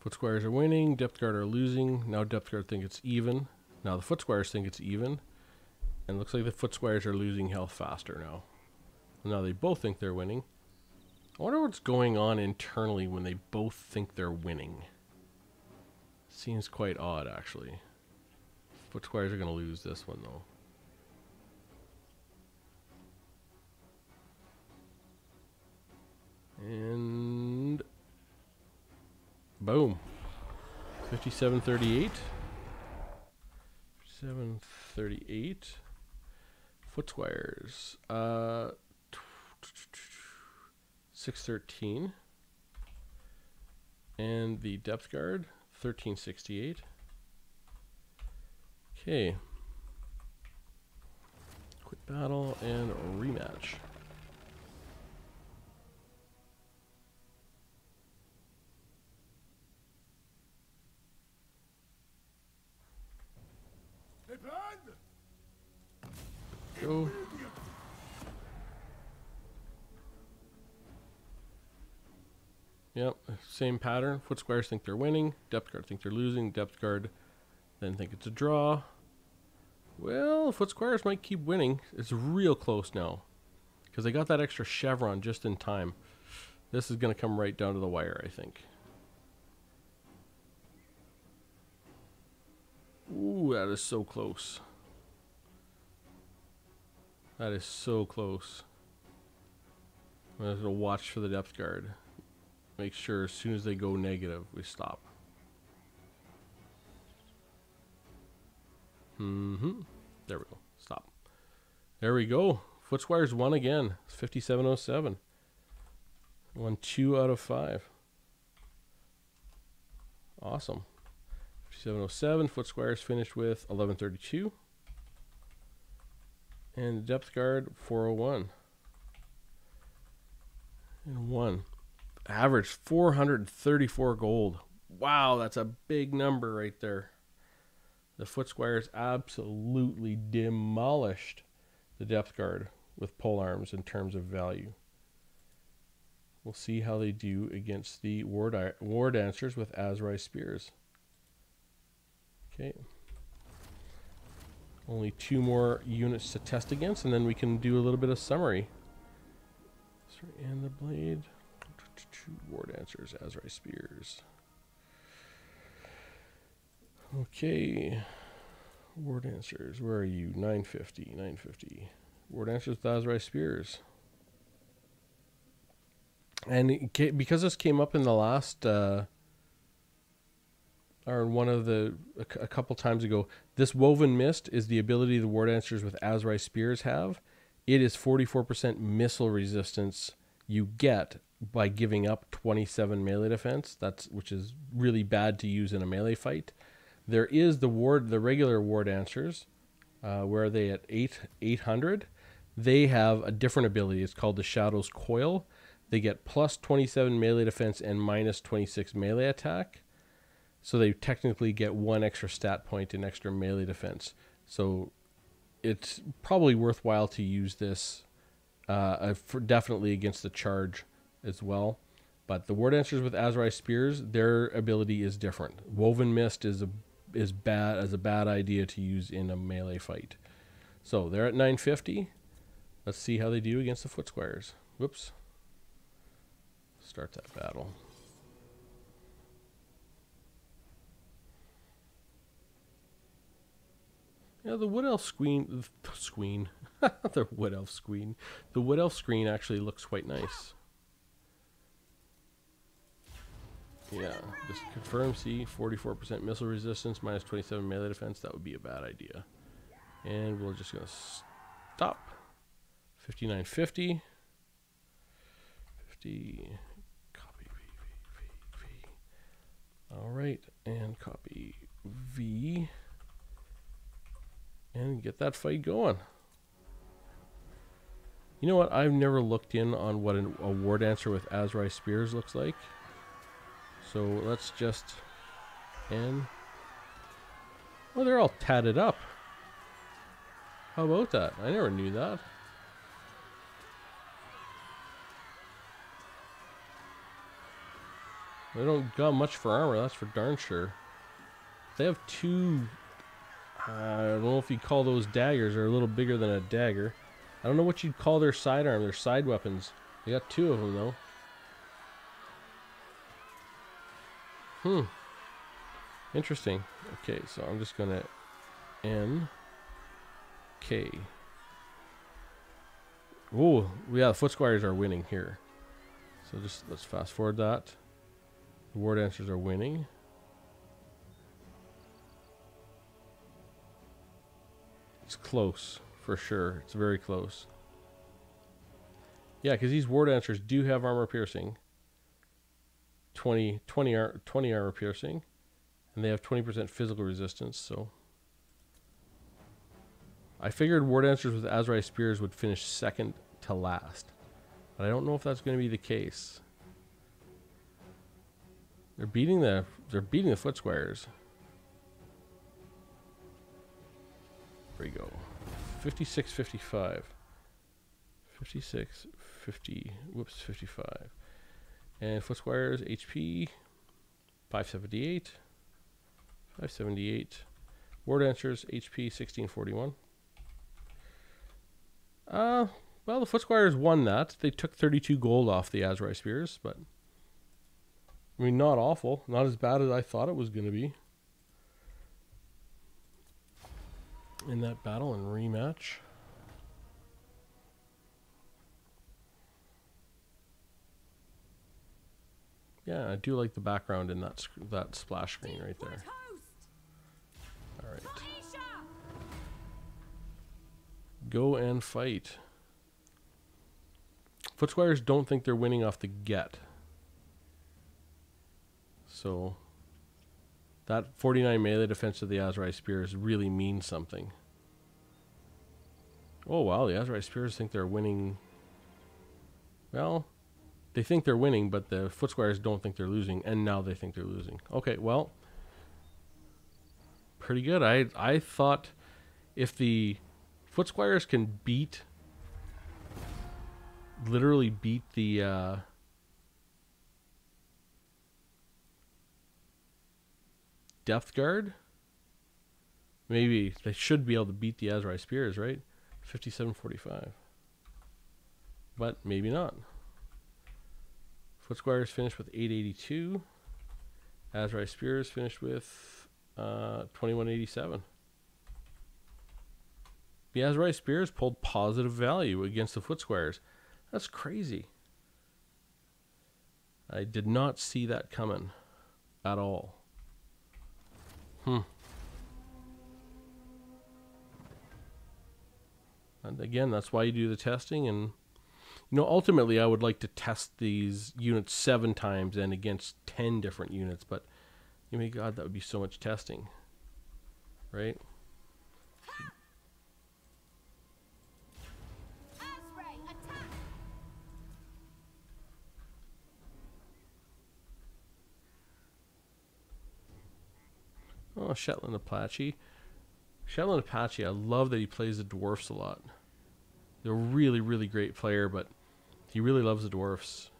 Foot squares are winning, depth guard are losing. Now depth guard think it's even. Now the foot squares think it's even. And it looks like the foot squares are losing health faster now. Now they both think they're winning. I wonder what's going on internally when they both think they're winning. Seems quite odd, actually. Foot squares are going to lose this one, though. And boom. 57-38. 57-38. Foot squares. 613. And the depth guard, 1368. Okay. Quit battle and rematch. Go. Yep, same pattern. Foot squires think they're winning. Depth guard think they're losing. Depth guard then think it's a draw. Well, foot squires might keep winning. It's real close now because they got that extra chevron just in time. This is going to come right down to the wire, I think. Ooh, that is so close. That is so close. I'm going to watch for the depth guard. Make sure as soon as they go negative, we stop. There we go. Stop. There we go. Foot squires won again. It's 5707. Won 2 out of 5. Awesome. 5707. Foot squires finished with 1132. And depth guard 401. And 1. Average 434 gold. Wow, that's a big number right there. The foot squires absolutely demolished the depth guard with pole arms in terms of value. We'll see how they do against the war dancers with Azrai spears. Okay. Only 2 more units to test against, and then we can do a little bit of summary. And the blade. 2 war dancers, Azrai spears. Okay. War dancers, where are you? 950, 950. War dancers with Azrai spears. And because this came up in the last, or in one of the, a couple times ago, this woven mist is the ability the war dancers with Azrai spears have. It is 44% missile resistance you get by giving up 27 melee defense. Which is really bad to use in a melee fight. There is the regular war dancers, where are they at 800? They have a different ability. It's called the Shadow's Coil. They get plus 27 melee defense and minus 26 melee attack. So they technically get 1 extra stat point in extra melee defense. So it's probably worthwhile to use this definitely against the charge as well. But the war dancers with Azrai spears, their ability is different. Woven mist is a bad idea to use in a melee fight. So they're at 950. Let's see how they do against the foot squires. Whoops. Start that battle. Yeah, the wood elf screen. The wood elf screen. The wood elf screen actually looks quite nice. Yeah, just confirm. See, 44% missile resistance, minus 27 melee defense. That would be a bad idea. And we're just gonna stop. 5950. 50. Copy V. All right, and copy V. And get that fight going. You know what? I've never looked in on what a war dancer with Azrai spears looks like. So let's just end. Oh, they're all tatted up. How about that? I never knew that. They don't got much for armor, that's for darn sure. They have 2... I don't know if you'd call those daggers. They're a little bigger than a dagger. I don't know what you'd call their sidearm. Their side weapons. They got 2 of them though. Interesting. Okay, so I'm just gonna N K. Oh, yeah, the foot squires are winning here. So just let's fast forward that. The war dancers are winning. It's close, for sure. It's very close. Yeah, because these war dancers do have armor piercing. 20 armor piercing. And they have 20% physical resistance, so... I figured War Dancers with Azrai Spears would finish second to last. But I don't know if that's going to be the case. They're beating the Foot Squires. There we go. 56-55. 56-50. Whoops, 55. And Foot Squires HP 578. 578. War Dancers HP 1641. Well, the Foot Squires won that. They took 32 gold off the Azrai Spears, but I mean, not awful. Not as bad as I thought it was going to be. In that battle and rematch. Yeah, I do like the background in that splash screen right there. All right. Go and fight. Foot Squires don't think they're winning off the get. So that 49 melee defense of the Azrai Spears really means something. Oh wow, the Azrai Spears think they're winning. Well, they think they're winning, but the Foot Squires don't think they're losing, and now they think they're losing. Okay, well, pretty good. I thought if the Foot Squires can literally beat the Death Guard, maybe they should be able to beat the Azrai Spears, right? 57-45. But maybe not. Foot Squires finished with 882. Azrai Spears finished with 2187. The Azrai Spears pulled positive value against the Foot Squires. That's crazy. I did not see that coming at all. And again, that's why you do the testing. And ultimately I would like to test these units 7 times and against 10 different units, but God, that would be so much testing, right? Oh, Shetland Apache. Shetland Apache, I love that he plays the dwarfs a lot. They're a really, really great player, but he really loves the dwarfs.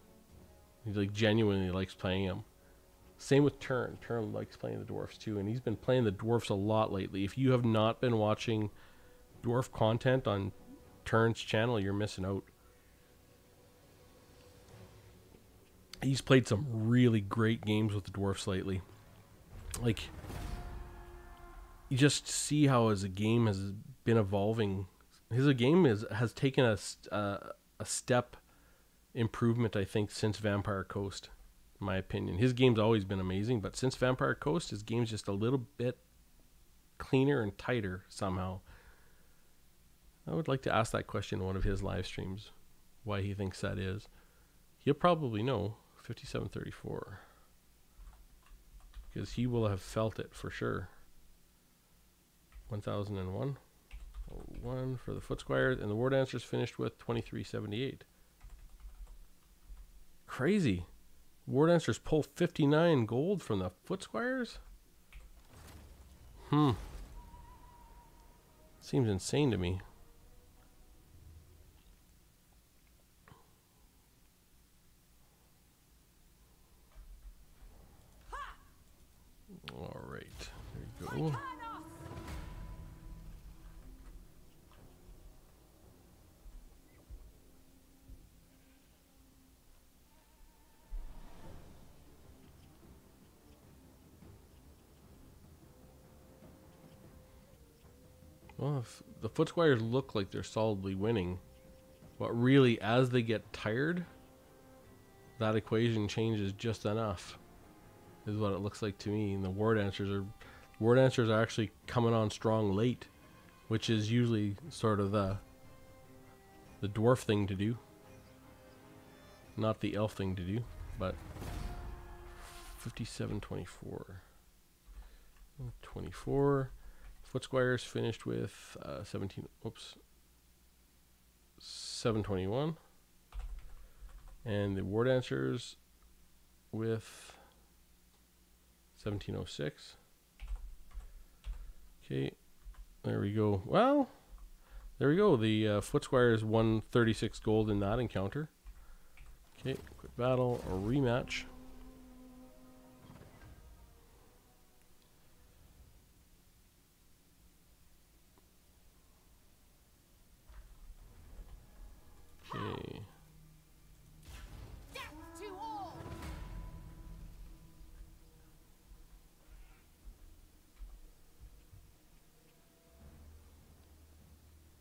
He genuinely likes playing them. Same with Turn. Turn likes playing the dwarfs too, and he's been playing the dwarfs a lot lately. If you have not been watching dwarf content on Turn's channel, you're missing out. He's played some really great games with the dwarfs lately. You just see how his game has been evolving. His game has taken a step improvement, I think, since Vampire Coast, in my opinion. His game's always been amazing, but since Vampire Coast, his game's just a little bit cleaner and tighter somehow. I would like to ask that question in one of his live streams, why he thinks that is. He'll probably know. 57-34. Because he will have felt it for sure. 1001. 1 for the Foot Squires, and the War Dancers finished with 2378. Crazy. War Dancers pull 59 gold from the Foot Squires? Seems insane to me. All right, there you go. Well, if the Foot Squires look like they're solidly winning, but really, as they get tired, that equation changes just enough, is what it looks like to me. And the War Dancers are actually coming on strong late, which is usually sort of the dwarf thing to do, not the elf thing to do. But 57-24, 24. Footsquires finished with 721. And the War Dancers with 1706. Okay, there we go. Well, there we go. The Footsquires won 36 gold in that encounter. Okay, quick battle or rematch. Okay.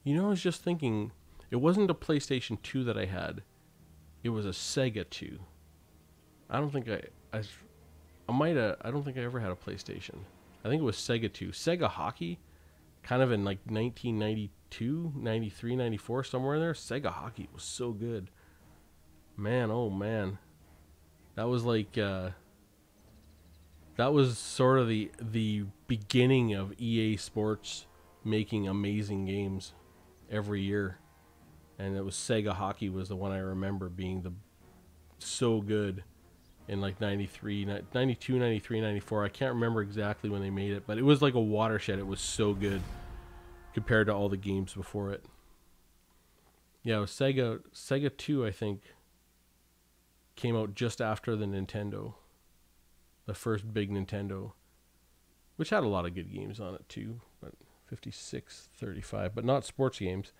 You know, I was just thinking, it wasn't a PlayStation 2 that I had. It was a Sega 2. I don't think I don't think I ever had a PlayStation. I think it was Sega 2. Sega Hockey, kind of in like 1992, 93, 94, somewhere in there. Sega Hockey was so good. Man, oh man. That was like, that was sort of the beginning of EA Sports making amazing games every year. And it was Sega Hockey was the one I remember being so good in like 93, 92, 93, 94. I can't remember exactly when they made it, but it was like a watershed. It was so good compared to all the games before it. Yeah, it was Sega 2, I think, came out just after the Nintendo. The first big Nintendo, which had a lot of good games on it too, but 5635, but not sports games.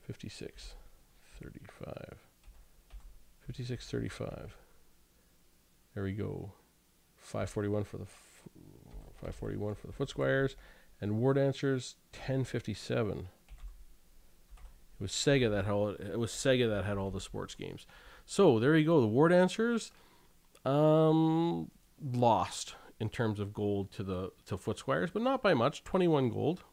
5635. 5635. There we go. 541 for the 541 for the Footsquires, and War Dancers 1057. It was Sega that had all the sports games. So there you go. The War Dancers lost in terms of gold to Footsquires, but not by much. 21 gold.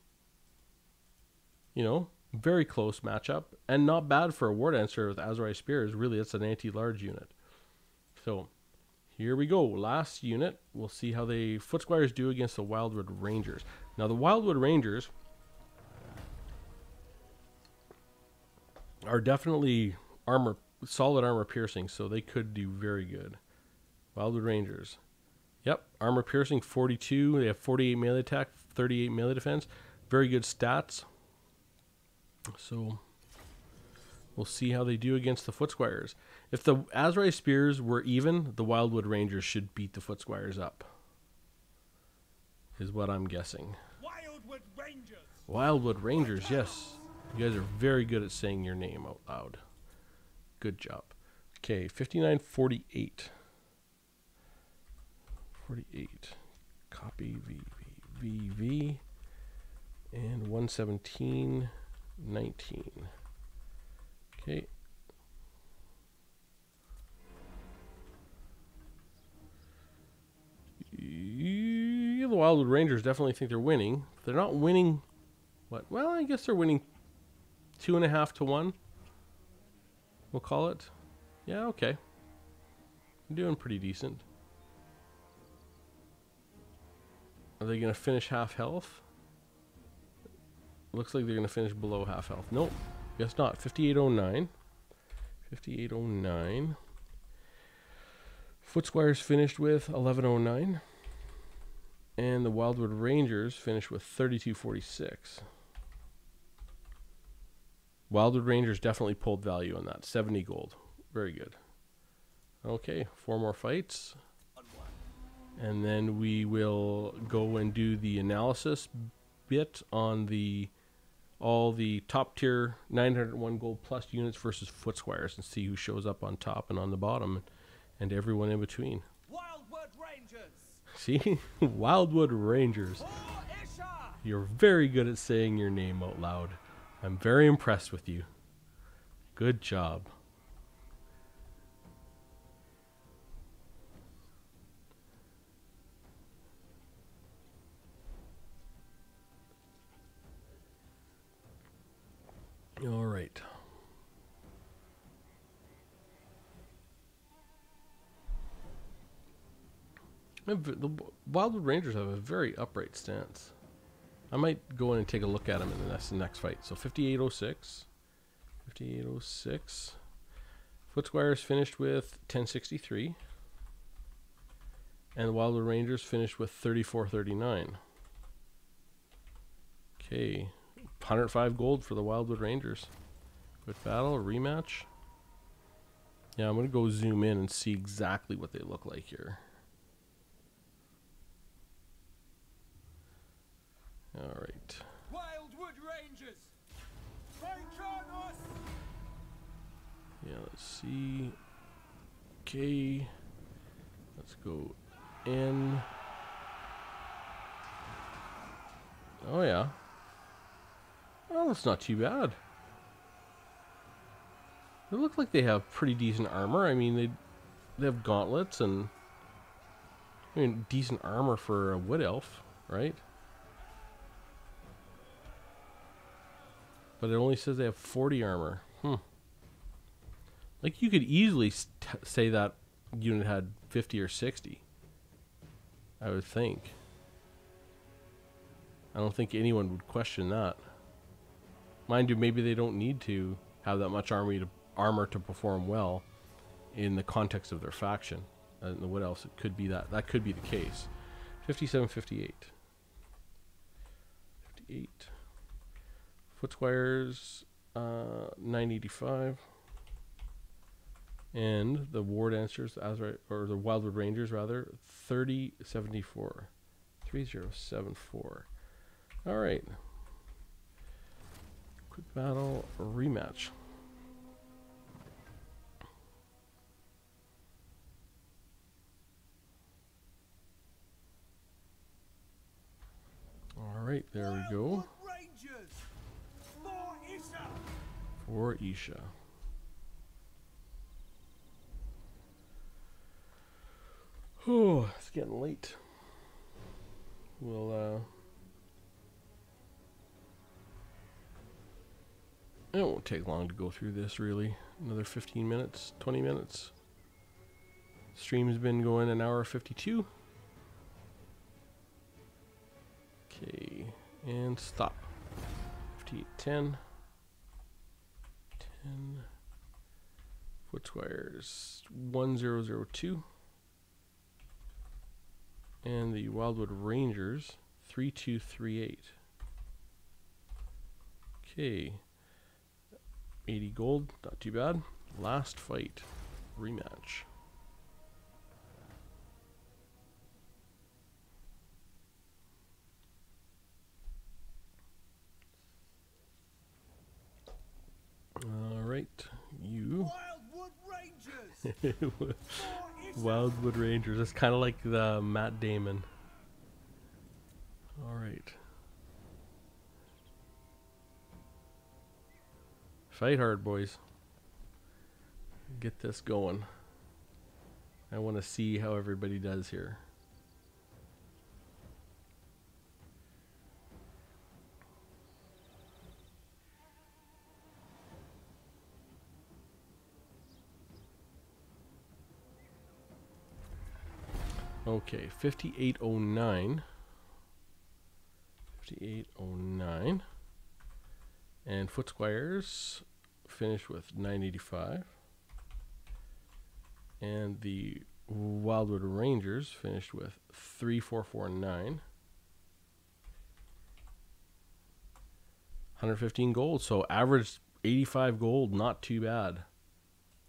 You know, very close matchup, and not bad for a War Dancer with Azrai Spears. Really, it's an anti-large unit. So here we go. Last unit. We'll see how the Footsquires do against the Wildwood Rangers. Now, the Wildwood Rangers are definitely solid armor piercing, so they could do very good. Wildwood Rangers. Yep, armor piercing 42. They have 48 melee attack, 38 melee defense. Very good stats. So we'll see how they do against the Footsquires. If the Azrai Spears were even, the Wildwood Rangers should beat the Footsquires up, is what I'm guessing. Wildwood Rangers. Wildwood Rangers, yes. You guys are very good at saying your name out loud. Good job. Okay, 5948. 48. Copy VV. And 117. 19. Okay. The Wildwood Rangers definitely think they're winning. If they're not winning, what? Well, I guess they're winning 2.5 to 1. We'll call it. Yeah, okay. I'm doing pretty decent. Are they going to finish half health? Looks like they're going to finish below half health. Nope. Guess not. 5809. 5809. Footsquires finished with 1109. And the Wildwood Rangers finished with 3246. Wildwood Rangers definitely pulled value on that. 70 gold. Very good. Okay, 4 more fights. And then we will go and do the analysis bit on all the top tier 901 gold plus units versus Footsquires, and see who shows up on top and on the bottom and everyone in between. Wildwood Rangers. See? Wildwood Rangers. You're very good at saying your name out loud. I'm very impressed with you. Good job. All right. The Wildwood Rangers have a very upright stance. I might go in and take a look at him in the next fight. So 5806. 5806. Footsquire's finished with 1063. And the Wildwood Rangers finished with 3439. Okay. 105 gold for the Wildwood Rangers. Quick battle, a rematch. Yeah, I'm going to go zoom in and see exactly what they look like here. All right. Wildwood Rangers. Vacanos. Yeah, let's see. Okay. Let's go in. Oh, yeah. Oh, that's not too bad. They look like they have pretty decent armor. I mean, they have gauntlets and I mean decent armor for a wood elf, right? But it only says they have 40 armor. Like you could easily say that unit had 50 or 60. I would think. I don't think anyone would question that. Mind you, maybe they don't need to have that much armor to perform well in the context of their faction. And the Wood Elves, it could be that. That could be the case. 57, 58. 58. Footsquires, 985. And the Ward Answers, or the Wildwood Rangers, rather, 3074. 3074. All right. Quick battle rematch. All right, there we go. Rangers. For Isha. For Isha. Oh, it's getting late. We'll, it won't take long to go through this, really. Another 15 minutes, 20 minutes. Stream's been going an hour 52. Okay, and stop. 58, 10. 10. Footsquires 1002. And the Wildwood Rangers 3238. Okay. 80 gold, not too bad. Last fight, rematch. All right, you. Wildwood Rangers. For Isha. Wildwood Rangers. It's kind of like the Matt Damon. All right. Fight hard, boys. Get this going. I want to see how everybody does here. Okay, 5809. 5809. And Footsquires finished with 985. And the Wildwood Rangers finished with 3449. 115 gold, so average 85 gold, not too bad.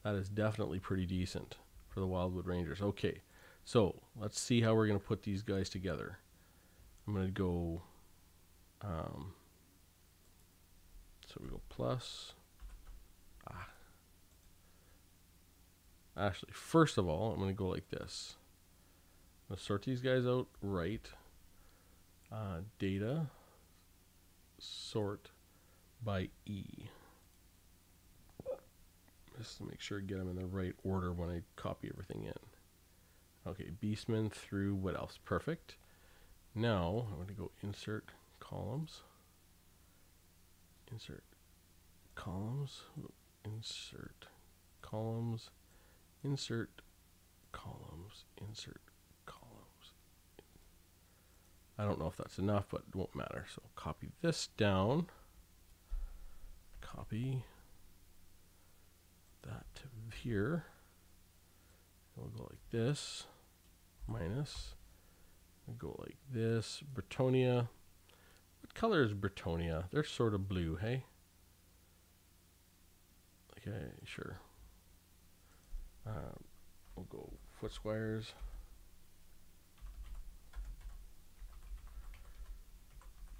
That is definitely pretty decent for the Wildwood Rangers. Okay, so let's see how we're going to put these guys together. I'm going to go, so we go plus. Actually, first of all, I'm going to go like this. I'm going to sort these guys out right. Data, sort by E. Just to make sure I get them in the right order when I copy everything in. Okay, Beastman through what else? Perfect. Now, I'm going to go insert columns. Insert columns. Insert columns. Insert columns. Insert columns. I don't know if that's enough, but it won't matter. So copy this down. Copy that to here. We'll go like this. Minus. We'll go like this. Bretonia. What color is Bretonia? They're sort of blue, hey? Okay, sure. We'll go foot squares.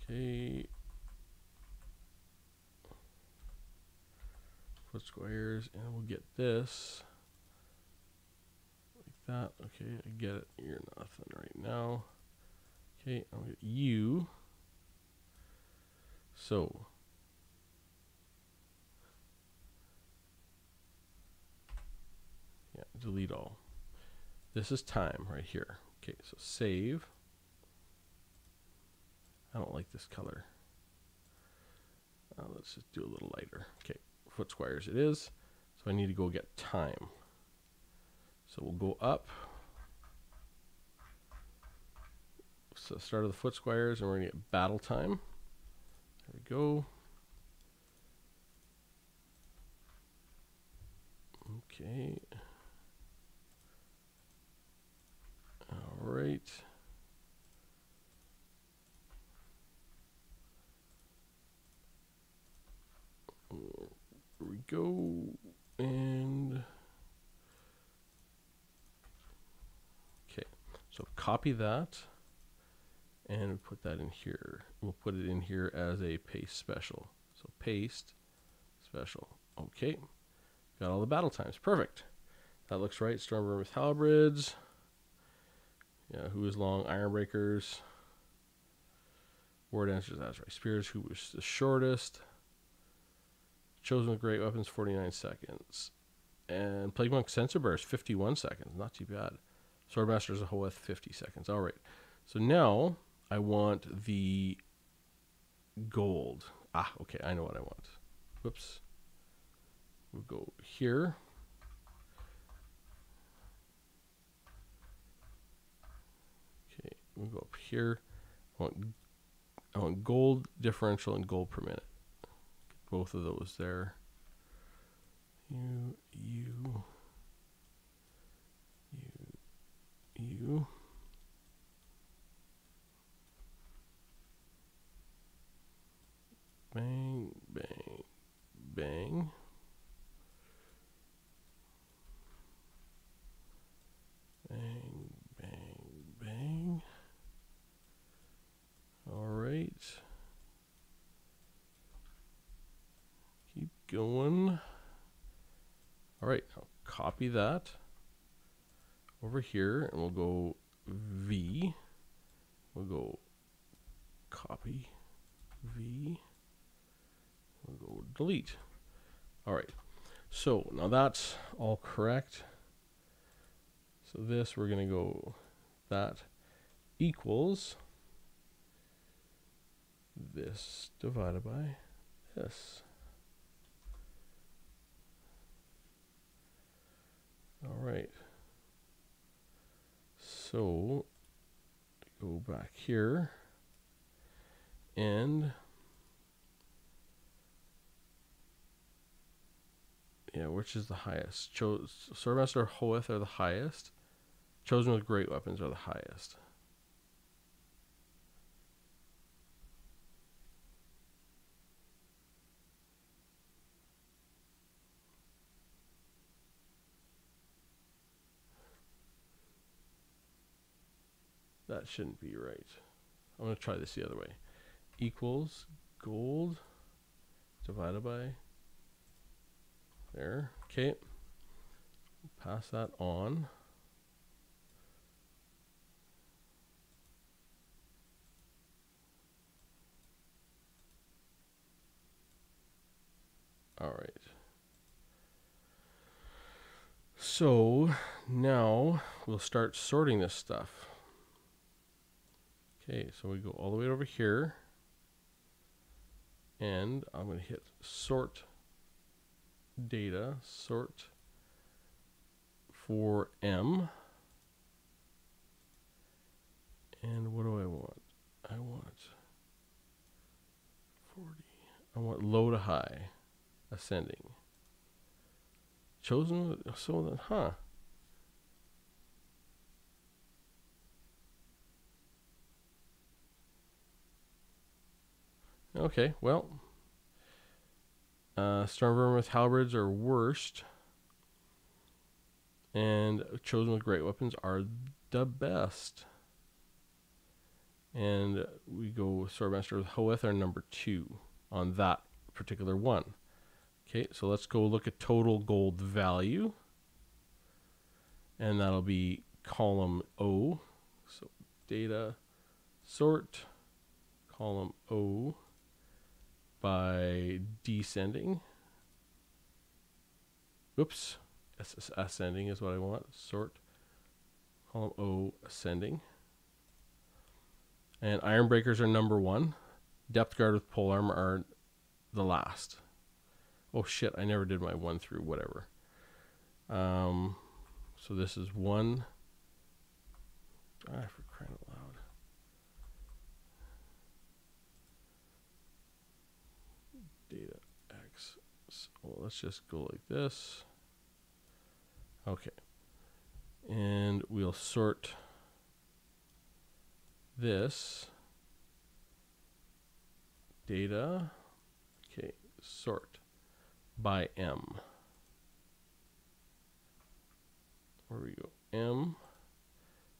Okay. Foot squares, and we'll get this. Like that. Okay, I get it. You're nothing right now. Okay, I'll get you. So. Yeah, delete all. This is time right here. Okay, so save. I don't like this color. Let's just do a little lighter. Okay, foot squares it is. So I need to go get time. So we'll go up. So start of the foot squares, and we're going to get battle time. There we go. Okay. All right. Here we go. And okay. So copy that and put that in here. We'll put it in here as a paste special. So paste special. Okay. Got all the battle times. Perfect. That looks right. Stormbringer with halberds. Yeah, who is long? Ironbreakers. War dancers, that's right. Spears, who was the shortest. Chosen with great weapons, 49 seconds. And Plague Monk Sensor Bearers, 51 seconds. Not too bad. Swordmasters of Hoeth, 50 seconds. All right. So now I want the gold. Ah, okay. I know what I want. Whoops. We'll go here. Okay. We'll go up here. I want gold differential and gold per minute. Get both of those there. You. Bang, bang, bang. Bang, bang, bang. All right. Keep going. All right, now copy that over here, and we'll go V. We'll go copy V. We'll go delete. All right, so now that's all correct. So this, we're going to go that equals this divided by this. All right. So go back here and yeah, which is the highest? Swordmaster Hoeth are the highest. Chosen with great weapons are the highest. That shouldn't be right. I'm going to try this the other way. Equals gold divided by there. Okay. Pass that on. All right. So now we'll start sorting this stuff. Okay, so we go all the way over here. And I'm going to hit sort data, sort for M. And what do I want? I want 40. I want low to high, ascending. Chosen, so then, huh? Okay, well, Stormvermin with halberds are worst, and Chosen with great weapons are the best. And we go Swordmaster with Hoeth are number 2 on that particular one. Okay, so let's go look at total gold value, and that'll be column O. So data sort column O by descending. Oops, ascending is what I want. Sort column O ascending. And Ironbreakers are number 1. Depth Guard with Polearm are the last. Oh shit, I never did my 1 through whatever. So this is 1. For crying out loud. Data X. So let's just go like this. Okay. And we'll sort this data. Okay, sort by M. Where we go? M.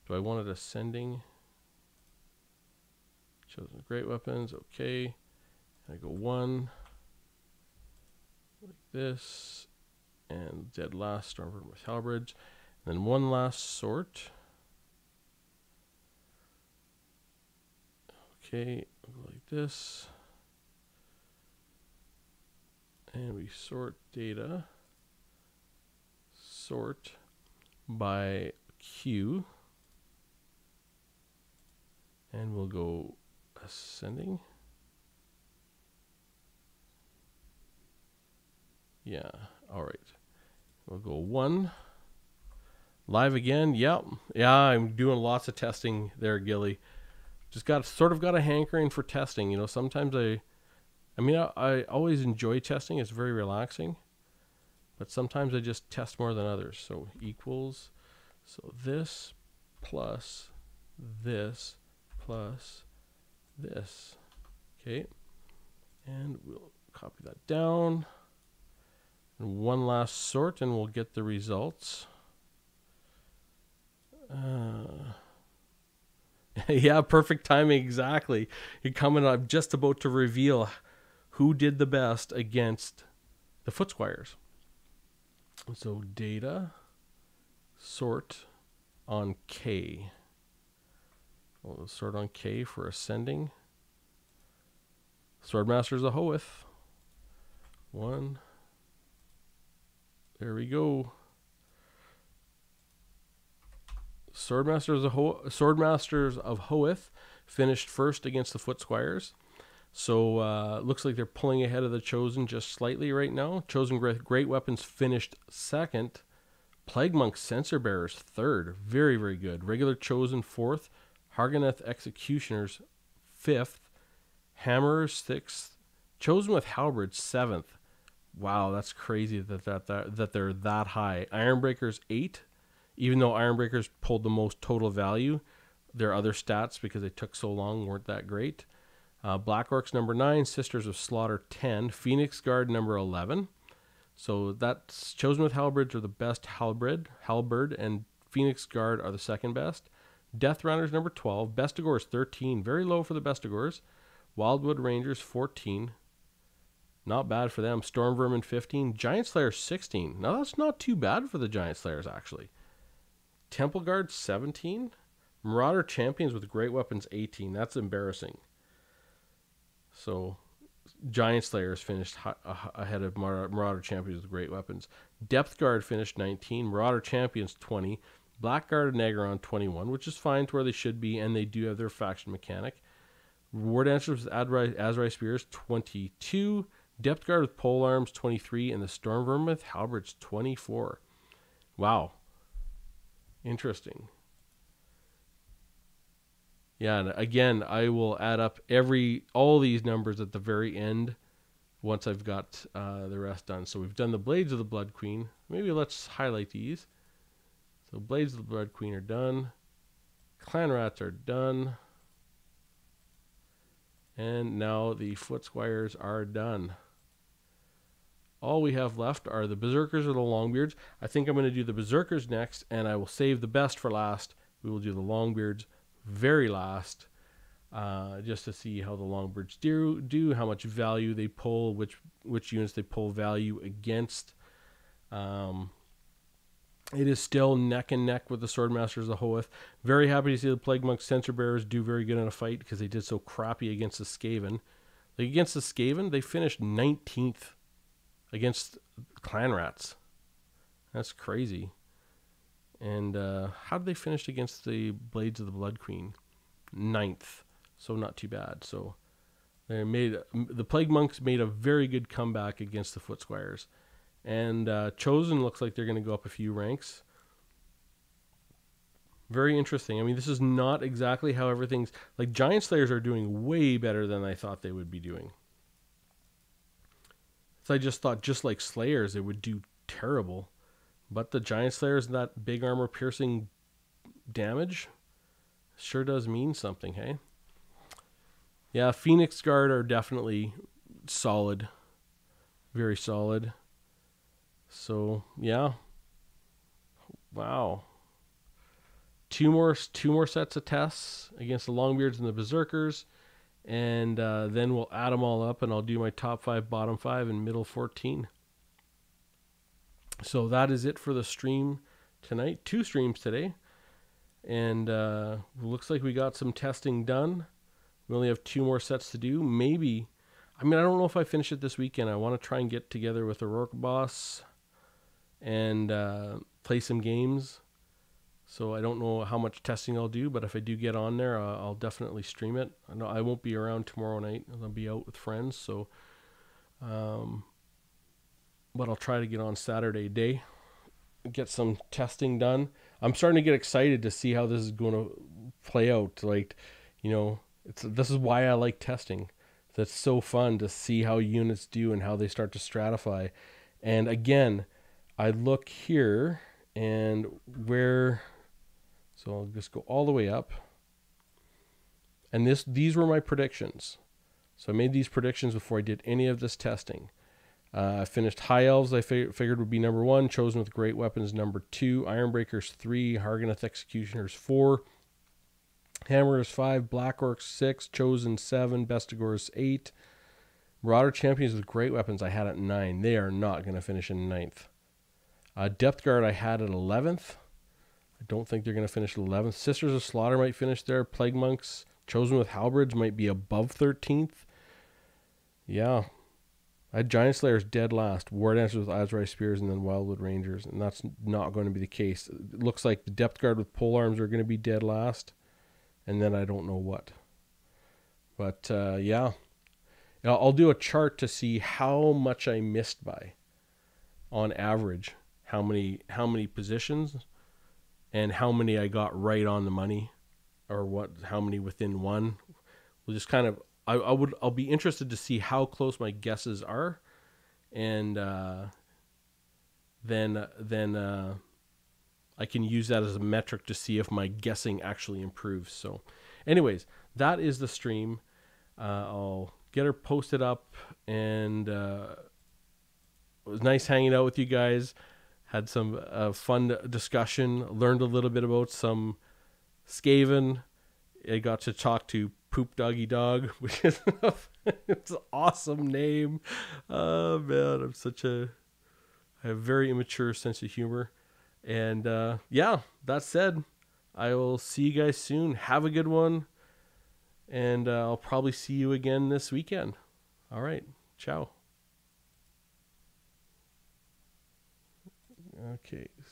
Do I want it ascending? Chosen great weapons. Okay. I go 1 like this, and dead last Stormvermin with halberds, and then 1 last sort. Okay, we'll go like this, and we sort data. Sort by Q, and we'll go ascending. Yeah, all right. We'll go 1. Live again. Yep. Yeah, I'm doing lots of testing there, Gilly. Just got a hankering for testing. You know, sometimes I always enjoy testing. It's very relaxing. But sometimes I just test more than others. So equals, so this plus this plus this. Okay. And we'll copy that down. And 1 last sort, and we'll get the results. Yeah, perfect timing, exactly. You're coming up just about to reveal who did the best against the Footsquires. So data sort on K. We'll sort on K for ascending. Swordmasters of Hoeth. 1. There we go. Swordmasters of Hoeth finished first against the Footsquires. So looks like they're pulling ahead of the Chosen just slightly right now. Chosen Great Weapons finished second. Plague Monk Censor Bearers third. Very, very good. Regular Chosen fourth. Harganeth Executioners fifth. Hammerers sixth. Chosen with Halberds seventh. Wow, that's crazy that they're that high. Ironbreakers 8, even though Ironbreakers pulled the most total value, their other stats, because they took so long, weren't that great. Black Orcs number 9, Sisters of Slaughter 10, Phoenix Guard number 11. So that's Chosen with Halberds are the best halberd, and Phoenix Guard are the second best. Death Runners number 12, Bestigors 13, very low for the Bestigors. Wildwood Rangers 14. Not bad for them. Stormvermin 15. Giant Slayers 16. Now that's not too bad for the Giant Slayers, actually. Temple Guard 17. Marauder Champions with great weapons 18. That's embarrassing. So Giant Slayers finished ahead of Marauder Champions with great weapons. Depth Guard finished 19. Marauder Champions 20. Blackguard and Nagaron 21, which is fine to where they should be, and they do have their faction mechanic. War Dancers with Azrai Spears 22. Depth Guard with Pole Arms 23, and the Stormvermin with Halberds 24. Wow. Interesting. Yeah, and again, I will add up all these numbers at the very end once I've got the rest done. So we've done the Blades of the Blood Queen. Maybe let's highlight these. So Blades of the Blood Queen are done. Clan Rats are done. And now the Foot Squires are done. All we have left are the Berserkers or the Longbeards. I think I'm going to do the Berserkers next, and I will save the best for last. We will do the Longbeards very last, just to see how the Longbeards do, how much value they pull, which units they pull value against. It is still neck and neck with the Swordmasters of the Hoeth. Very happy to see the Plague Monk Censer Bearers do very good in a fight because they did so crappy against the Skaven. Like against the Skaven, they finished 19th against Clan Rats. That's crazy. And how did they finish against the Blades of the Blood Queen? 9th. So not too bad. So the Plague Monks made a very good comeback against the Foot Squires. And Chosen looks like they're going to go up a few ranks. Very interesting. I mean, this is not exactly how everything's... Like, Giant Slayers are doing way better than I thought they would be doing. So I just thought, just like Slayers, they would do terrible. But the Giant Slayers and that big armor piercing damage sure does mean something, hey? Yeah, Phoenix Guard are definitely solid. Very solid. So, yeah. Wow. Two more sets of tests against the Longbeards and the Berserkers. And then we'll add them all up, and I'll do my top 5, bottom 5, and middle 14. So that is it for the stream tonight. 2 streams today. And looks like we got some testing done. We only have 2 more sets to do. Maybe. I mean, I don't know if I finish it this weekend. I want to try and get together with Aurora Boss and play some games. So I don't know how much testing I'll do, but if I do get on there, I'll definitely stream it. I know I won't be around tomorrow night. I'll be out with friends, so but I'll try to get on Saturday day, get some testing done. I'm starting to get excited to see how this is going to play out. Like, you know, this is why I like testing. That's so fun to see how units do and how they start to stratify. And again, I look here and so I'll just go all the way up. And these were my predictions. So I made these predictions before I did any of this testing. I finished High Elves, I figured would be number 1. Chosen with Great Weapons, number 2. Ironbreakers, 3. Harganeth Executioners, 4. Hammerers, 5. Black Orcs, 6. Chosen, 7. Bestigors, 8. Marauder Champions with Great Weapons I had at 9. They are not going to finish in 9th. Depth Guard I had at 11th. I don't think they're going to finish 11th. Sisters of Slaughter might finish there. Plague Monks, Chosen with Halberds might be above 13th. Yeah. I had Giant Slayers dead last. War Dancers with Azrai Spears, and then Wildwood Rangers. And that's not going to be the case. It looks like the Depth Guard with Polearms are going to be dead last. And then I don't know what. But, yeah. I'll do a chart to see how much I missed by. On average. How many positions. And how many I got right on the money. Or how many within one. We'll just kind of... I'll be interested to see how close my guesses are, and then I can use that as a metric to see if my guessing actually improves. So, anyways, that is the stream. I'll get her posted up, and it was nice hanging out with you guys. Had some fun discussion. Learned a little bit about some Skaven. I got to talk to Poop Doggy Dog, which is it's an awesome name. Oh man, I have a very immature sense of humor. And yeah, that said, I will see you guys soon. Have a good one. And I'll probably see you again this weekend. All right. Ciao. Okay.